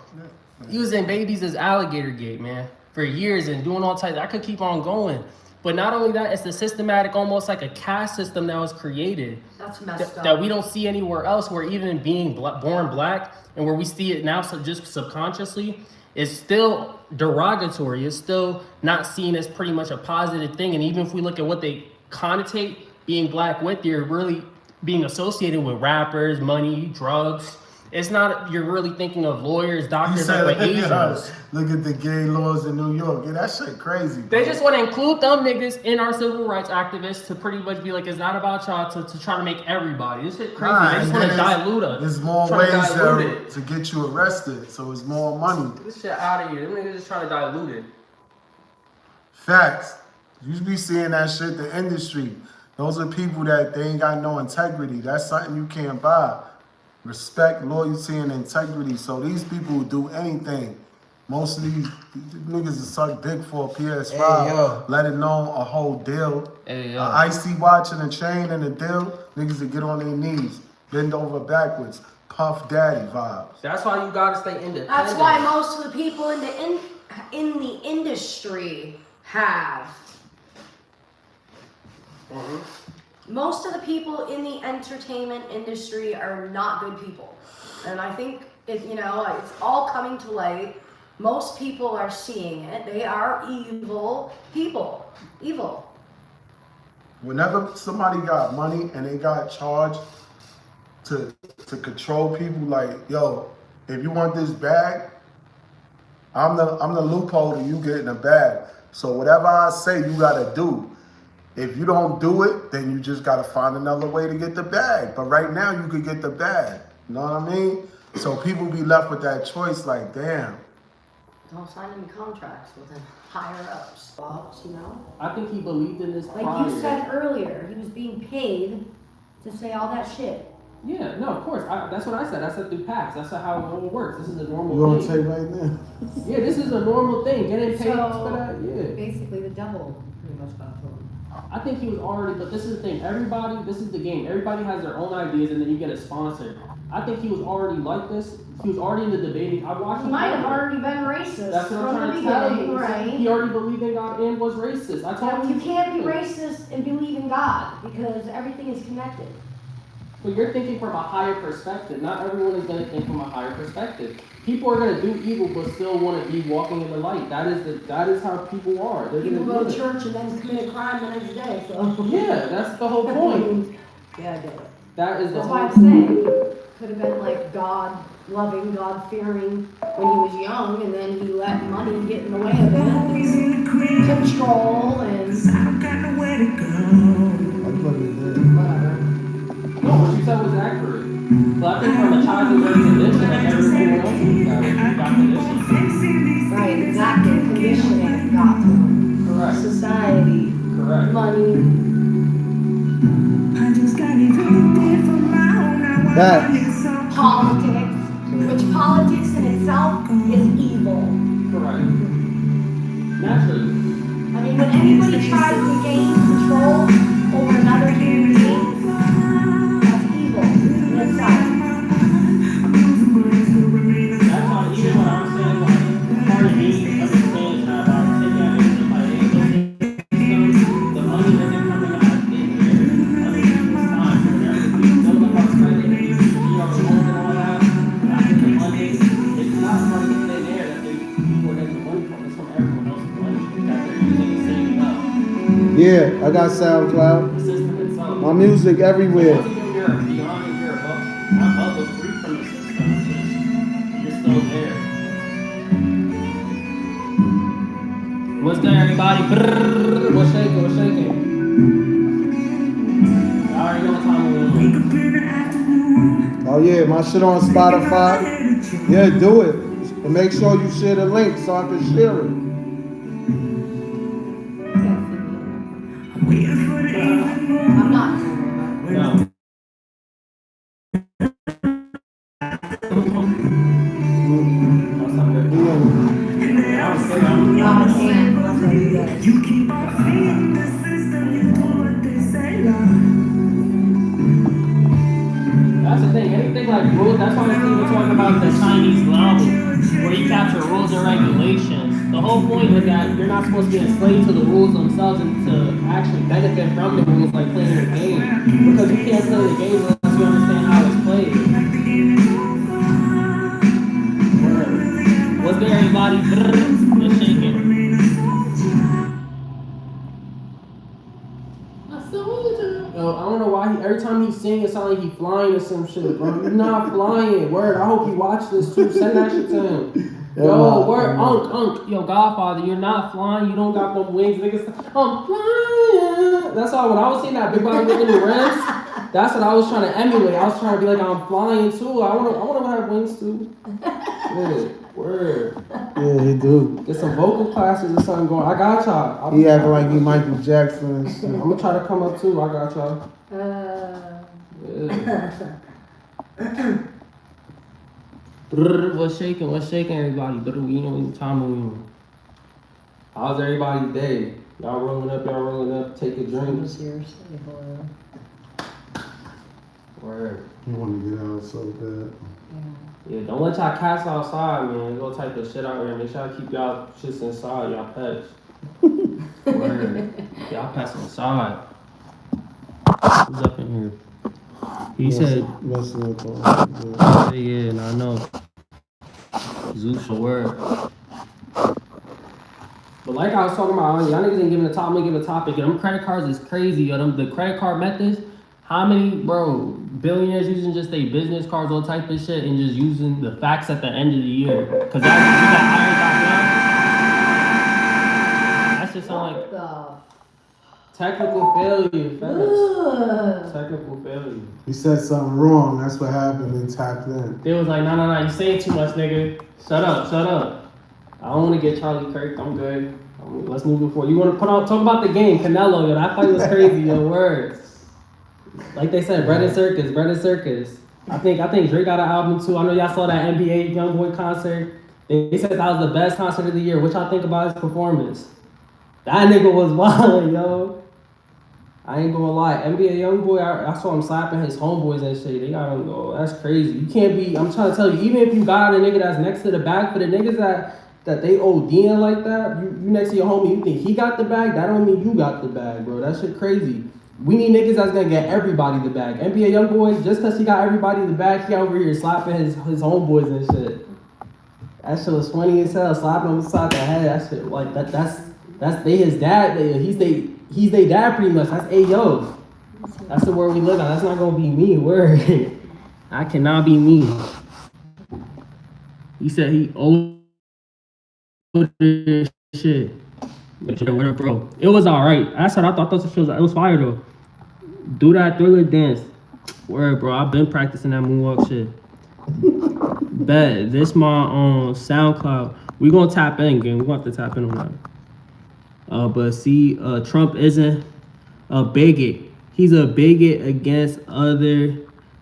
Using babies as alligator bait, man, for years and doing all types. I could keep on going. But not only that, it's a systematic, almost like a caste system that was created. That's messed up. That we don't see anywhere else. Where even being born black, and where we see it now, so just subconsciously, is still derogatory. It's still not seen as pretty much a positive thing. And even if we look at what they connotate being black with, you're really being associated with rappers, money, drugs. It's not, you're really thinking of lawyers, doctors, like Asians. Look at the gay laws in New York. Yeah, that shit crazy. They just want to include them niggas in our civil rights activists to pretty much be like, it's not about y'all to try to make everybody. This shit crazy. They just want to dilute us. There's more ways to get you arrested, so it's more money. Get this shit out of here. Them niggas just trying to dilute it. Facts. You be seeing that shit, the industry. Those are people that they ain't got no integrity. That's something you can't buy. Respect, loyalty, and integrity. So these people will do anything. Most of these niggas will suck dick for a PS5. Hey, let it know a whole deal. Hey, an icy watch and a chain and a deal. Niggas will get on their knees, bend over backwards, Puff Daddy vibes. That's why you gotta stay independent. That's why most of the people in the industry have. Most of the people in the entertainment industry are not good people. And I think, it's all coming to light. Most people are seeing it. They are evil people. Evil. Whenever somebody got money and they got charged to control people, like, yo, if you want this bag, I'm the loophole to you getting a bag. So whatever I say, you gotta do. If you don't do it, then you just gotta find another way to get the bag. But right now, you could get the bag. You know what I mean? So people be left with that choice, like, damn. Don't sign any contracts with them higher ups, boss, I think he believed in this Like you said earlier, he was being paid to say all that shit. Yeah, no, of course. That's what I said. I said through PACs. That's how it works. This is a normal thing. You want to say right now? Yeah, this is a normal thing. Getting paid for that, yeah. Basically, the devil pretty much got to him. I think he was already, but this is the thing. This is the game. Everybody has their own ideas, and then you get a sponsor. I think he was already like this. He was already in the debating. I watched him. He might have already been racist. That's what I'm trying to tell you. Right? He already believed in God and was racist. I told him. You can't be racist and believe in God because everything is connected. But you're thinking from a higher perspective. Not everyone is going to think from a higher perspective. People are going to do evil, but still want to be walking in the light. That is how people are. People go to church and then commit a crime the next day. So yeah, that's the whole point. Yeah, I get it. That's why I'm saying could have been like God-loving, God-fearing when he was young, and then he let money get in the way of it. Control and I've got nowhere to go. Whatever. No, what you said was accurate. But I think from a childhood very condition, like everyone else got conditioned. Right, exactly. Conditioning got to him. Correct. Society. Correct. Money. I just got it from my own. Politics. Which politics in itself is evil. Correct. Naturally. I mean, when anybody tries to gain control over another human being, that's evil in itself. That's why even when I'm saying, like, part of me understands how about taking advantage of the money that they're coming out of in here, other people's time, so whenever we build up our credit and we be our own and all that, after the money, it's not from the thin air that people are getting the money from, it's from everyone else's money that they're using and saving up. Yeah, I got SoundCloud. The system itself. My music everywhere. Once again, you're beyond and you're above the free from the system, you're still there. What's good, everybody? Brrr, what's shaking? I already know what time we're on. Oh yeah, my shit on Spotify. Yeah, do it. And make sure you share the link so I can share it. I'm not. No. You keep on feeding the system, you do what they say. That's the thing. Anything like rules, that's why we're talking about the Chinese level. where you capture rules and regulations. The whole point was that you're not supposed to be enslaved to the rules themselves and to actually benefit from the rules like playing the game. Because you can't play the game unless you understand how it's played. Word. What's there, everybody? Let's shake it. Yo, I don't know why every time he sing, it sounds like he flying or some shit, bro. You're not flying. Word. I hope you watch this too. Send that shit to him. Yo, word, Unk. Yo, Godfather, you're not flying. You don't got them wings, niggas. I'm flying. That's all. When I was seeing that big body with the rims, that's what I was trying to emulate. I was trying to be like I'm flying too. I wanna have wings too. Yeah, word. Yeah, he do. Get some vocal classes or something going. I got y'all. He acting like he Michael Jackson and shit. I'm gonna try to come up too. I got y'all. Yeah. What's shaking, everybody? We know time we on. How's everybody's day? Y'all rolling up, take a drink. Seriously, boy. Word. You want to get out so bad. Yeah, don't let y'all cats outside, man. There's all type of shit out here. Make sure y'all keep y'all shits inside, y'all pets. Word. Y'all pets inside. Who's up in here? He said, yeah, and I know. Zeus your word. But like I was talking about, y'all niggas ain't giving a topic, give a topic. Yo, them credit cards is crazy, yo. The credit card methods, how many, billionaires using just their business cards, all type of shit, and just using the facts at the end of the year? Because that shit sound like technical failure. Technical failure. He said something wrong. That's what happened. He tapped in. They was like, nah, you saying too much, nigga. Shut up. I don't want to get Charlie Kirk. I'm good. Let's move it forward. You want to talk about the game, Canelo? Yo, that fight was crazy. Yo, words. Like they said, bread and circus. I think Drake got an album too. I know y'all saw that NBA YoungBoy concert. They said that was the best concert of the year. What y'all think about his performance? That nigga was wild, yo. I ain't gonna lie. NBA YoungBoy, I saw him slapping his homeboys and shit. They got him go. That's crazy. You can't be. I'm trying to tell you. Even if you got a nigga that's next to the bag, for the niggas that they ODing like that, you next to your homie, you think he got the bag? That don't mean you got the bag, bro. That shit crazy. We need niggas that's gonna get everybody the bag. NBA YoungBoy, just cause he got everybody the bag, he over here slapping his homeboys and shit. That shit was funny as hell. Slapping him inside the head. That shit like that's they his dad. He's they dad pretty much. That's Ayo. That's the word we live on. That's not gonna be me. Word. I cannot be me. He said he owed this shit. Whatever, bro. It was alright. That's what I thought. Those shows. It was fire though. Do that Thriller dance. Word, bro. I've been practicing that moonwalk shit. Bet. This my SoundCloud. We gonna tap in, gang. We gonna have to tap in on that. But see, Trump isn't a bigot. He's a bigot against other.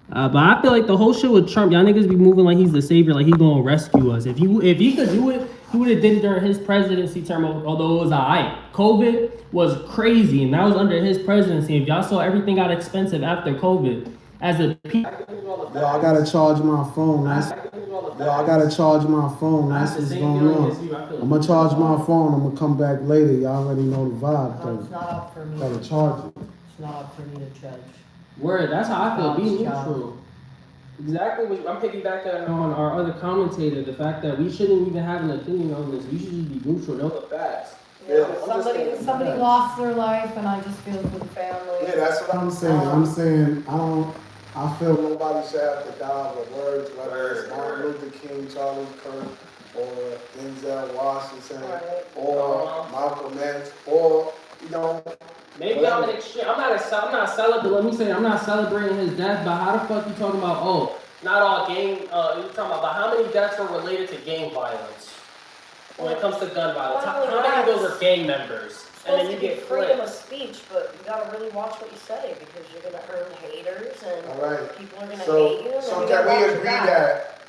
But I feel like the whole shit with Trump, y'all niggas be moving like he's the savior, like he gonna rescue us. If he could do it, he would have did it during his presidency term. Although it was alright. COVID was crazy, and that was under his presidency. If y'all saw, everything got expensive after COVID. As a people, yo, I gotta charge my phone. That's what's going on. I'm gonna charge my phone. I'm gonna come back later. Y'all already know the vibe. No, it's not up for me. Gotta charge it. It's not up for me to judge. Word, that's how I feel. Be neutral. Exactly what I'm piggybacking on our other commentator. The fact that we shouldn't even have an opinion on this. We should just be neutral. Know the facts. Yeah, somebody lost their life, and I just feel for the family. Yeah, that's what I'm saying. I feel nobody should have to die with words, whether it's Martin Luther King, Charlie Kirk, or Denzel Washington, or Malcolm X, or maybe I'm an extreme. I'm not celebrating. Let me say, I'm not celebrating his death. But how the fuck you talking about? Not all gang. You talking about how many deaths were related to gang violence? When it comes to gun violence, how many of those are gang members? And then you get freedom of speech, but you gotta really watch what you say because you're gonna earn haters and people are gonna hate you. So can we agree that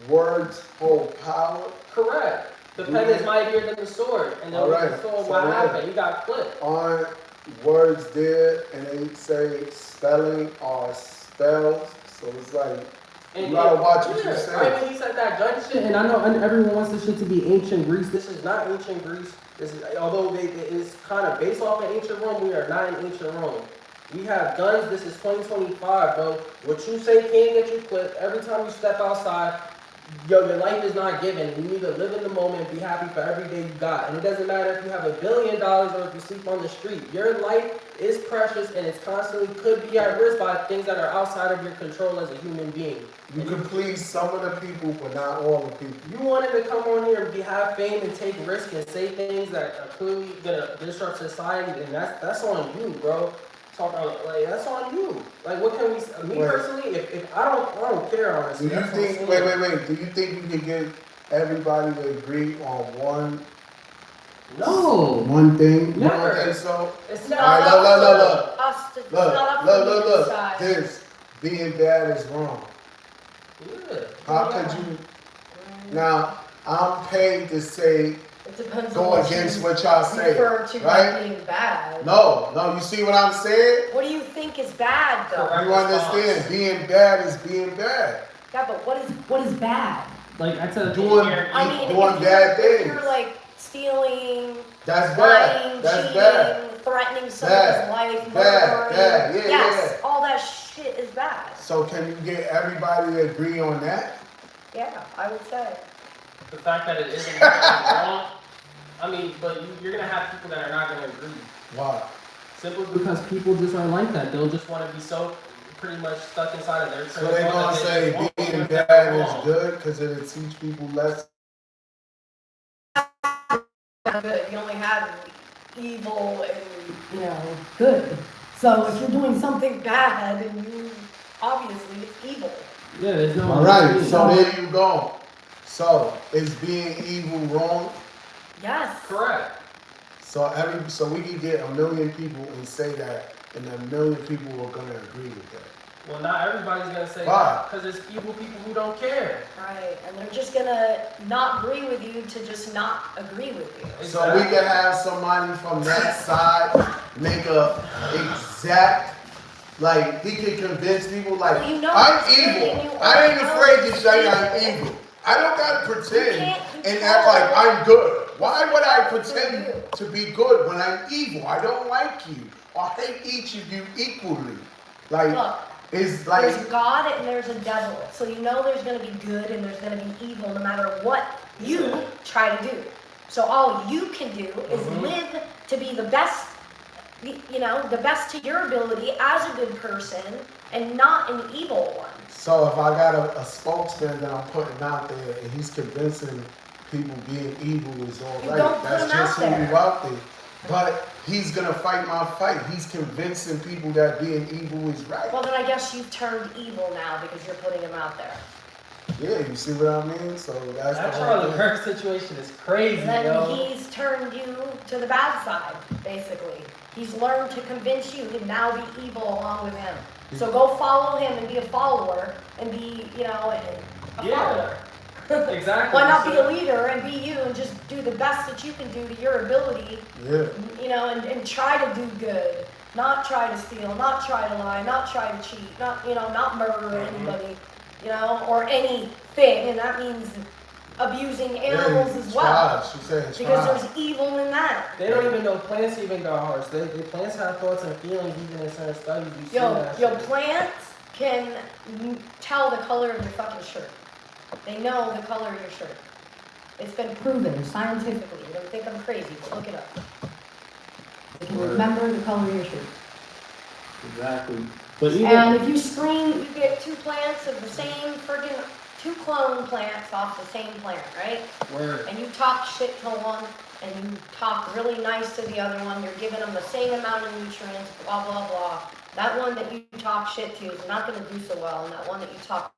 words hold power? Correct. The pen is mightier than the sword. And then with the sword, what happened? You got clipped. Aren't words there and they say spelling or spells? So it's like You gotta watch what you say. Right when he said that gun shit, and I know everyone wants this shit to be ancient Greece. This is not ancient Greece. This is, although it's kind of based off of ancient Rome, we are not in ancient Rome. We have guns. This is 2025, bro. What you say can't get you clipped. Every time you step outside, yo, your life is not given. You need to live in the moment, be happy for every day you got. And it doesn't matter if you have $1 billion or if you sleep on the street. Your life is precious and it's constantly could be at risk by things that are outside of your control as a human being. You can please some of the people, but not all the people. You wanted to come on here and have fame and take risks and say things that are clearly gonna disrupt society, and that's on you, bro. Like that's on you. Like what can we? Me personally, if I don't care honestly. Do you think? Wait. Do you think you can get everybody to agree on one? No. One thing? You Never. don't think so? It's not All right, up for us to look. decide. This being bad is wrong. Yeah. How could you? Now I'm paid to say. It depends go on against what y'all say, refer to right? being bad. No, you see what I'm saying? What do you think is bad, though? You understand? Being bad is being bad. Yeah, but what is bad? Like I said, doing bad things. If you're like stealing, that's lying, bad. That's cheating, bad. threatening someone's life, murdering. Bad. Yeah, yes, all that shit is bad. So can you get everybody to agree on that? Yeah, I would say. The fact that it isn't wrong. I mean, but you're gonna have people that are not gonna agree. Why? Simply because people just aren't like that. They'll just want to be so pretty much stuck inside of their. So they're gonna say being bad is good because it'll teach people lessons. Good. You only have evil and good. So if you're doing something bad and you obviously it's evil. Yeah, there's no. All right. So there you go. So is being evil wrong? Yes. Correct. So we can get 1 million people and say that, and 1 million people are gonna agree with that. Well, not everybody's gonna say Why? that because there's evil people who don't care. Right, and they're just gonna not agree with you to just not agree with you. So we can have somebody from that side make a exact, like he can convince people like Well, I'm evil. I ain't afraid to say I'm evil. I don't gotta pretend and act like I'm good. Why would I pretend to be good when I'm evil? I don't like you. I hate each of you equally. Like, Look, it's like there's God and there's a devil. So you know there's going to be good and there's going to be evil no matter what you try to do. So all you can do is live to be the best, the best to your ability as a good person and not an evil one. So if I got a spokesman that I'm putting out there and he's convincing people being evil is all You right, don't put that's him just out who there. you out there. But he's gonna fight my fight. He's convincing people that being evil is right. Well, then I guess you've turned evil now because you're putting him out there. Yeah, you see what I mean? So that's That the Charlie whole thing. Kirk situation is crazy, And then yo. he's turned you to the bad side, basically. He's learned to convince you to now be evil along with him. So go follow him and be a follower and be, a follower. Exactly. Why not be a leader and be you and just do the best that you can do to your ability, and try to do good. Not try to steal, not try to lie, not try to cheat, not murder anybody, or anything. And that means abusing animals as well. She's saying Because there's evil in that. They don't even know plants even got hearts. Plants have thoughts and feelings even in certain studies. You see that Yo, shit. plants can tell the color of your fucking shirt. They know the color of your shirt. It's been proven scientifically. You don't think I'm crazy, but look it up. They can remember the color of your shirt. Exactly. But even And if you screen, you get two plants of the same friggin' two clone plants off the same plant, right? word. And you talk shit to one, and you talk really nice to the other one, you're giving them the same amount of nutrients, blah, blah, blah. That one that you talk shit to is not gonna do so well, and that one that you talk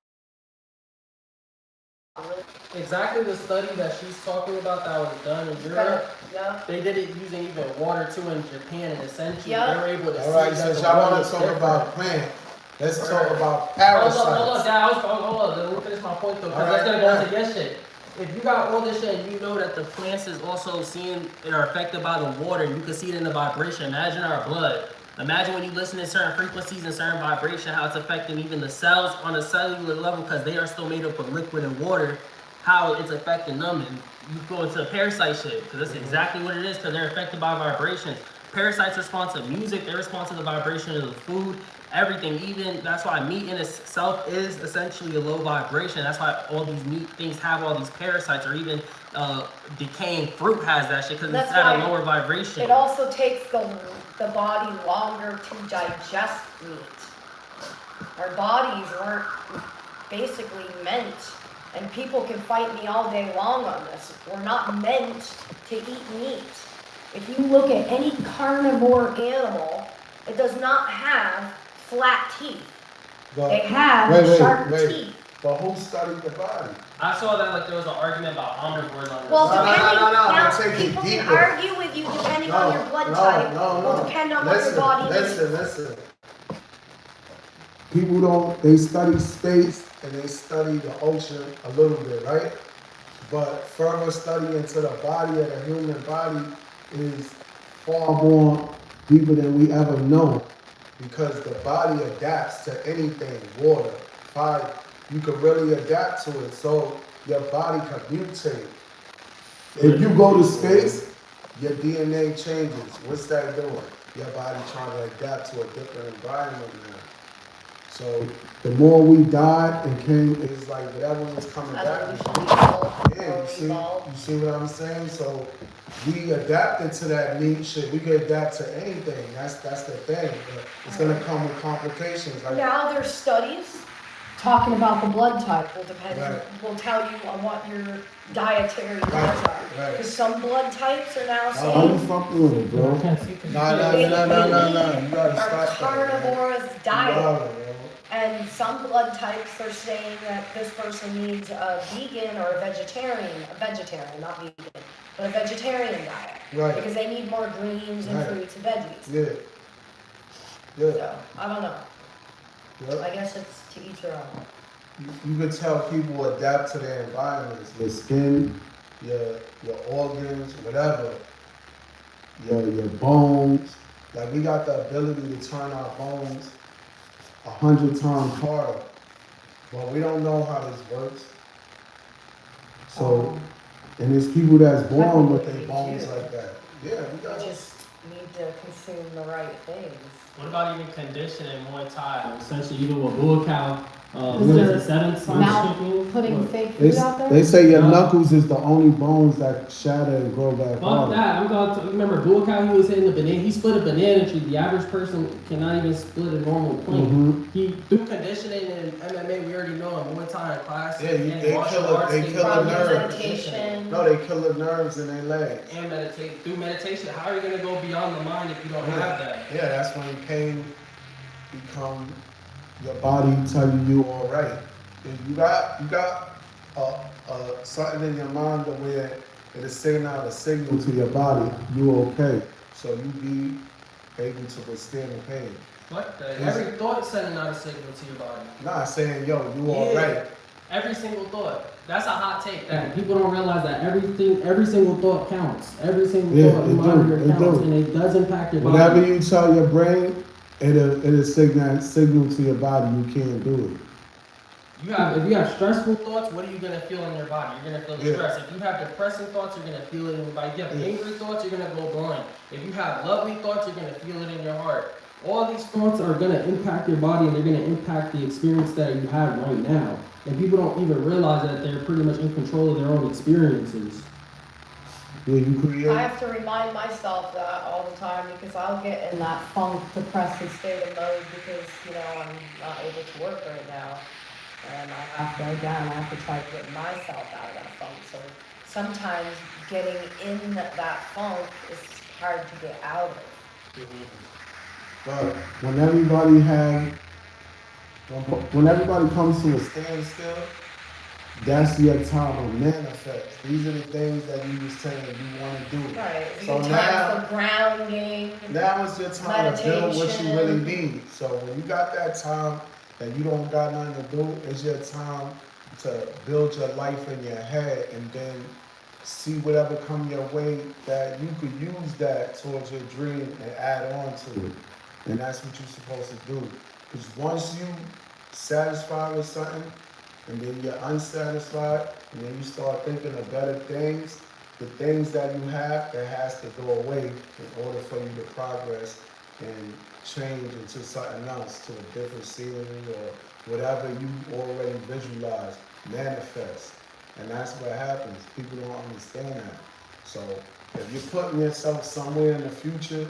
really. Exactly the study that she's talking about that was done in Europe. Yeah. They did it using even water too in Japan, and essentially Yeah. they were able to all right, see that since the y'all water want was to talk different. about plant, let's talk Right. about Hold parasites. on, Dad. Hold on. Let me finish my point though, because All that's right, gonna go into your shit. If you got all this shit and you know that the plants is also seeing and are affected by the water, you can see it in the vibration. Imagine our blood. Imagine when you listen to certain frequencies and certain vibration, how it's affecting even the cells on a cellular level, because they are still made up of liquid and water, how it's affecting them. And you go into parasite shit, because that's exactly what it is, because they're affected by vibrations. Parasites respond to music, they respond to the vibration of the food, everything. Even that's why meat in itself is essentially a low vibration. That's why all these meat things have all these parasites, or even decaying fruit has that shit, because it's at a lower vibration. It also takes the body longer to digest meat. Our bodies weren't basically meant, and people can fight me all day long on this, we're not meant to eat meat. If you look at any carnivore animal, it does not have flat teeth. They have sharp teeth. But who studied the body? I saw that like there was an argument about omnivores on this. Well, no. People can argue with you depending on your blood type. Will depend on what your body needs. Listen. People they study space and they study the ocean a little bit, right? But further study into the body of the human body is far more deeper than we ever know, because the body adapts to anything, water, fire. You can really adapt to it, so your body can mutate. If you go to space, your DNA changes. What's that doing? Your body trying to adapt to a different environment now. So the more we died and came, it's like whatever was coming back. Yeah, you see what I'm saying? So we adapted to that meat shit. We could adapt to anything. That's the thing. But it's gonna come with complications. Like, now there's studies talking about the blood type will tell you on what your dietary needs are. Because some blood types are now saying how you fucking with it, bro? I can't see. No. You gotta stop carnivorous diet. Bro. And some blood types are saying that this person needs a vegan or a vegetarian, not vegan, but a vegetarian diet. Right. Because they need more greens and fruits and veggies. Yeah. So, I don't know. Yep. I guess it's to each their own. You can tell people adapt to their environments, your skin, your organs, whatever, your bones. Like, we got the ability to turn our bones 100 times harder, but we don't know how this works. So, and there's people that's born with their bones like that. Yeah, we just need to consume the right things. What about even conditioning Muay Thai? Essentially, even with bull cow, is it 7 times putting fake food out there? They say your knuckles is the only bones that shatter and grow back harder. Fuck that. I'm going to remember bull cow. He was hitting the banana. He split a banana tree. The average person cannot even split a normal plank. He through conditioning and MMA. We already know in Muay Thai class. Yeah, they kill the nerves. No, they kill the nerves in their legs. And meditate through meditation. How are you gonna go beyond the mind if you don't have that? Yeah, that's when pain become your body telling you all right. If you got something in your mind where it'll send out a signal to your body, you okay. So you be able to withstand the pain. What the? Every thought sending out a signal to your body. Nah, saying yo, you all right. Every single thought. That's a hot take. That people don't realize that every single thought counts. Every single thought in your counts, and it does impact your body. Whatever you tell your brain, it'll signal to your body you can't do it. If you have stressful thoughts, what are you gonna feel in your body? You're gonna feel the stress. If you have depressing thoughts, you're gonna feel it in your body. If you have angry thoughts, you're gonna go blind. If you have lovely thoughts, you're gonna feel it in your heart. All these thoughts are gonna impact your body, and they're gonna impact the experience that you have right now. And people don't even realize that they're pretty much in control of their own experiences. Yeah, you create. I have to remind myself that all the time, because I'll get in that funk, depressive state of mode because, I'm not able to work right now. And I have to try to get myself out of that funk. So sometimes getting in that funk is hard to get out of. But when everybody comes to a standstill, that's your time to manifest. These are the things that you was saying you want to do. Right. So now, for grounding. Now is your time to build what you really need. So when you got that time that you don't got nothing to do, it's your time to build your life in your head and then see whatever come your way that you could use that towards your dream and add on to it. And that's what you're supposed to do. Because once you satisfied with something, and then you're unsatisfied, and then you start thinking of better things, the things that you have, that has to go away in order for you to progress and change into something else, to a different scenery or whatever you already visualize, manifest. And that's what happens. People don't understand that. So if you're putting yourself somewhere in the future,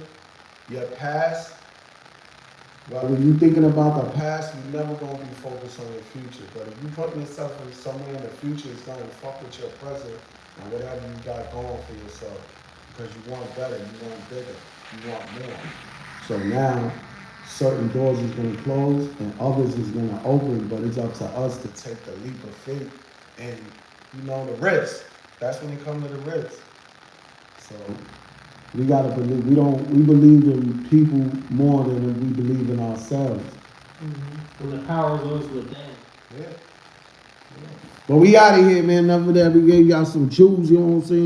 your past, well, when you're thinking about the past, you're never going to be focused on your future. But if you put yourself in somewhere in the future, it's going to fuck with your present and whatever you got going for yourself. Because you want better, you want bigger, you want more. So now, certain doors is going to close and others is going to open, but it's up to us to take the leap of faith and, you know, the risk. That's when it comes to the risk. So we gotta believe. We believe in people more than we believe in ourselves. Mm-hmm. And the power is always within. Yeah. But we out of here, man. Enough of that. We gave y'all some jewels. You know what I'm saying?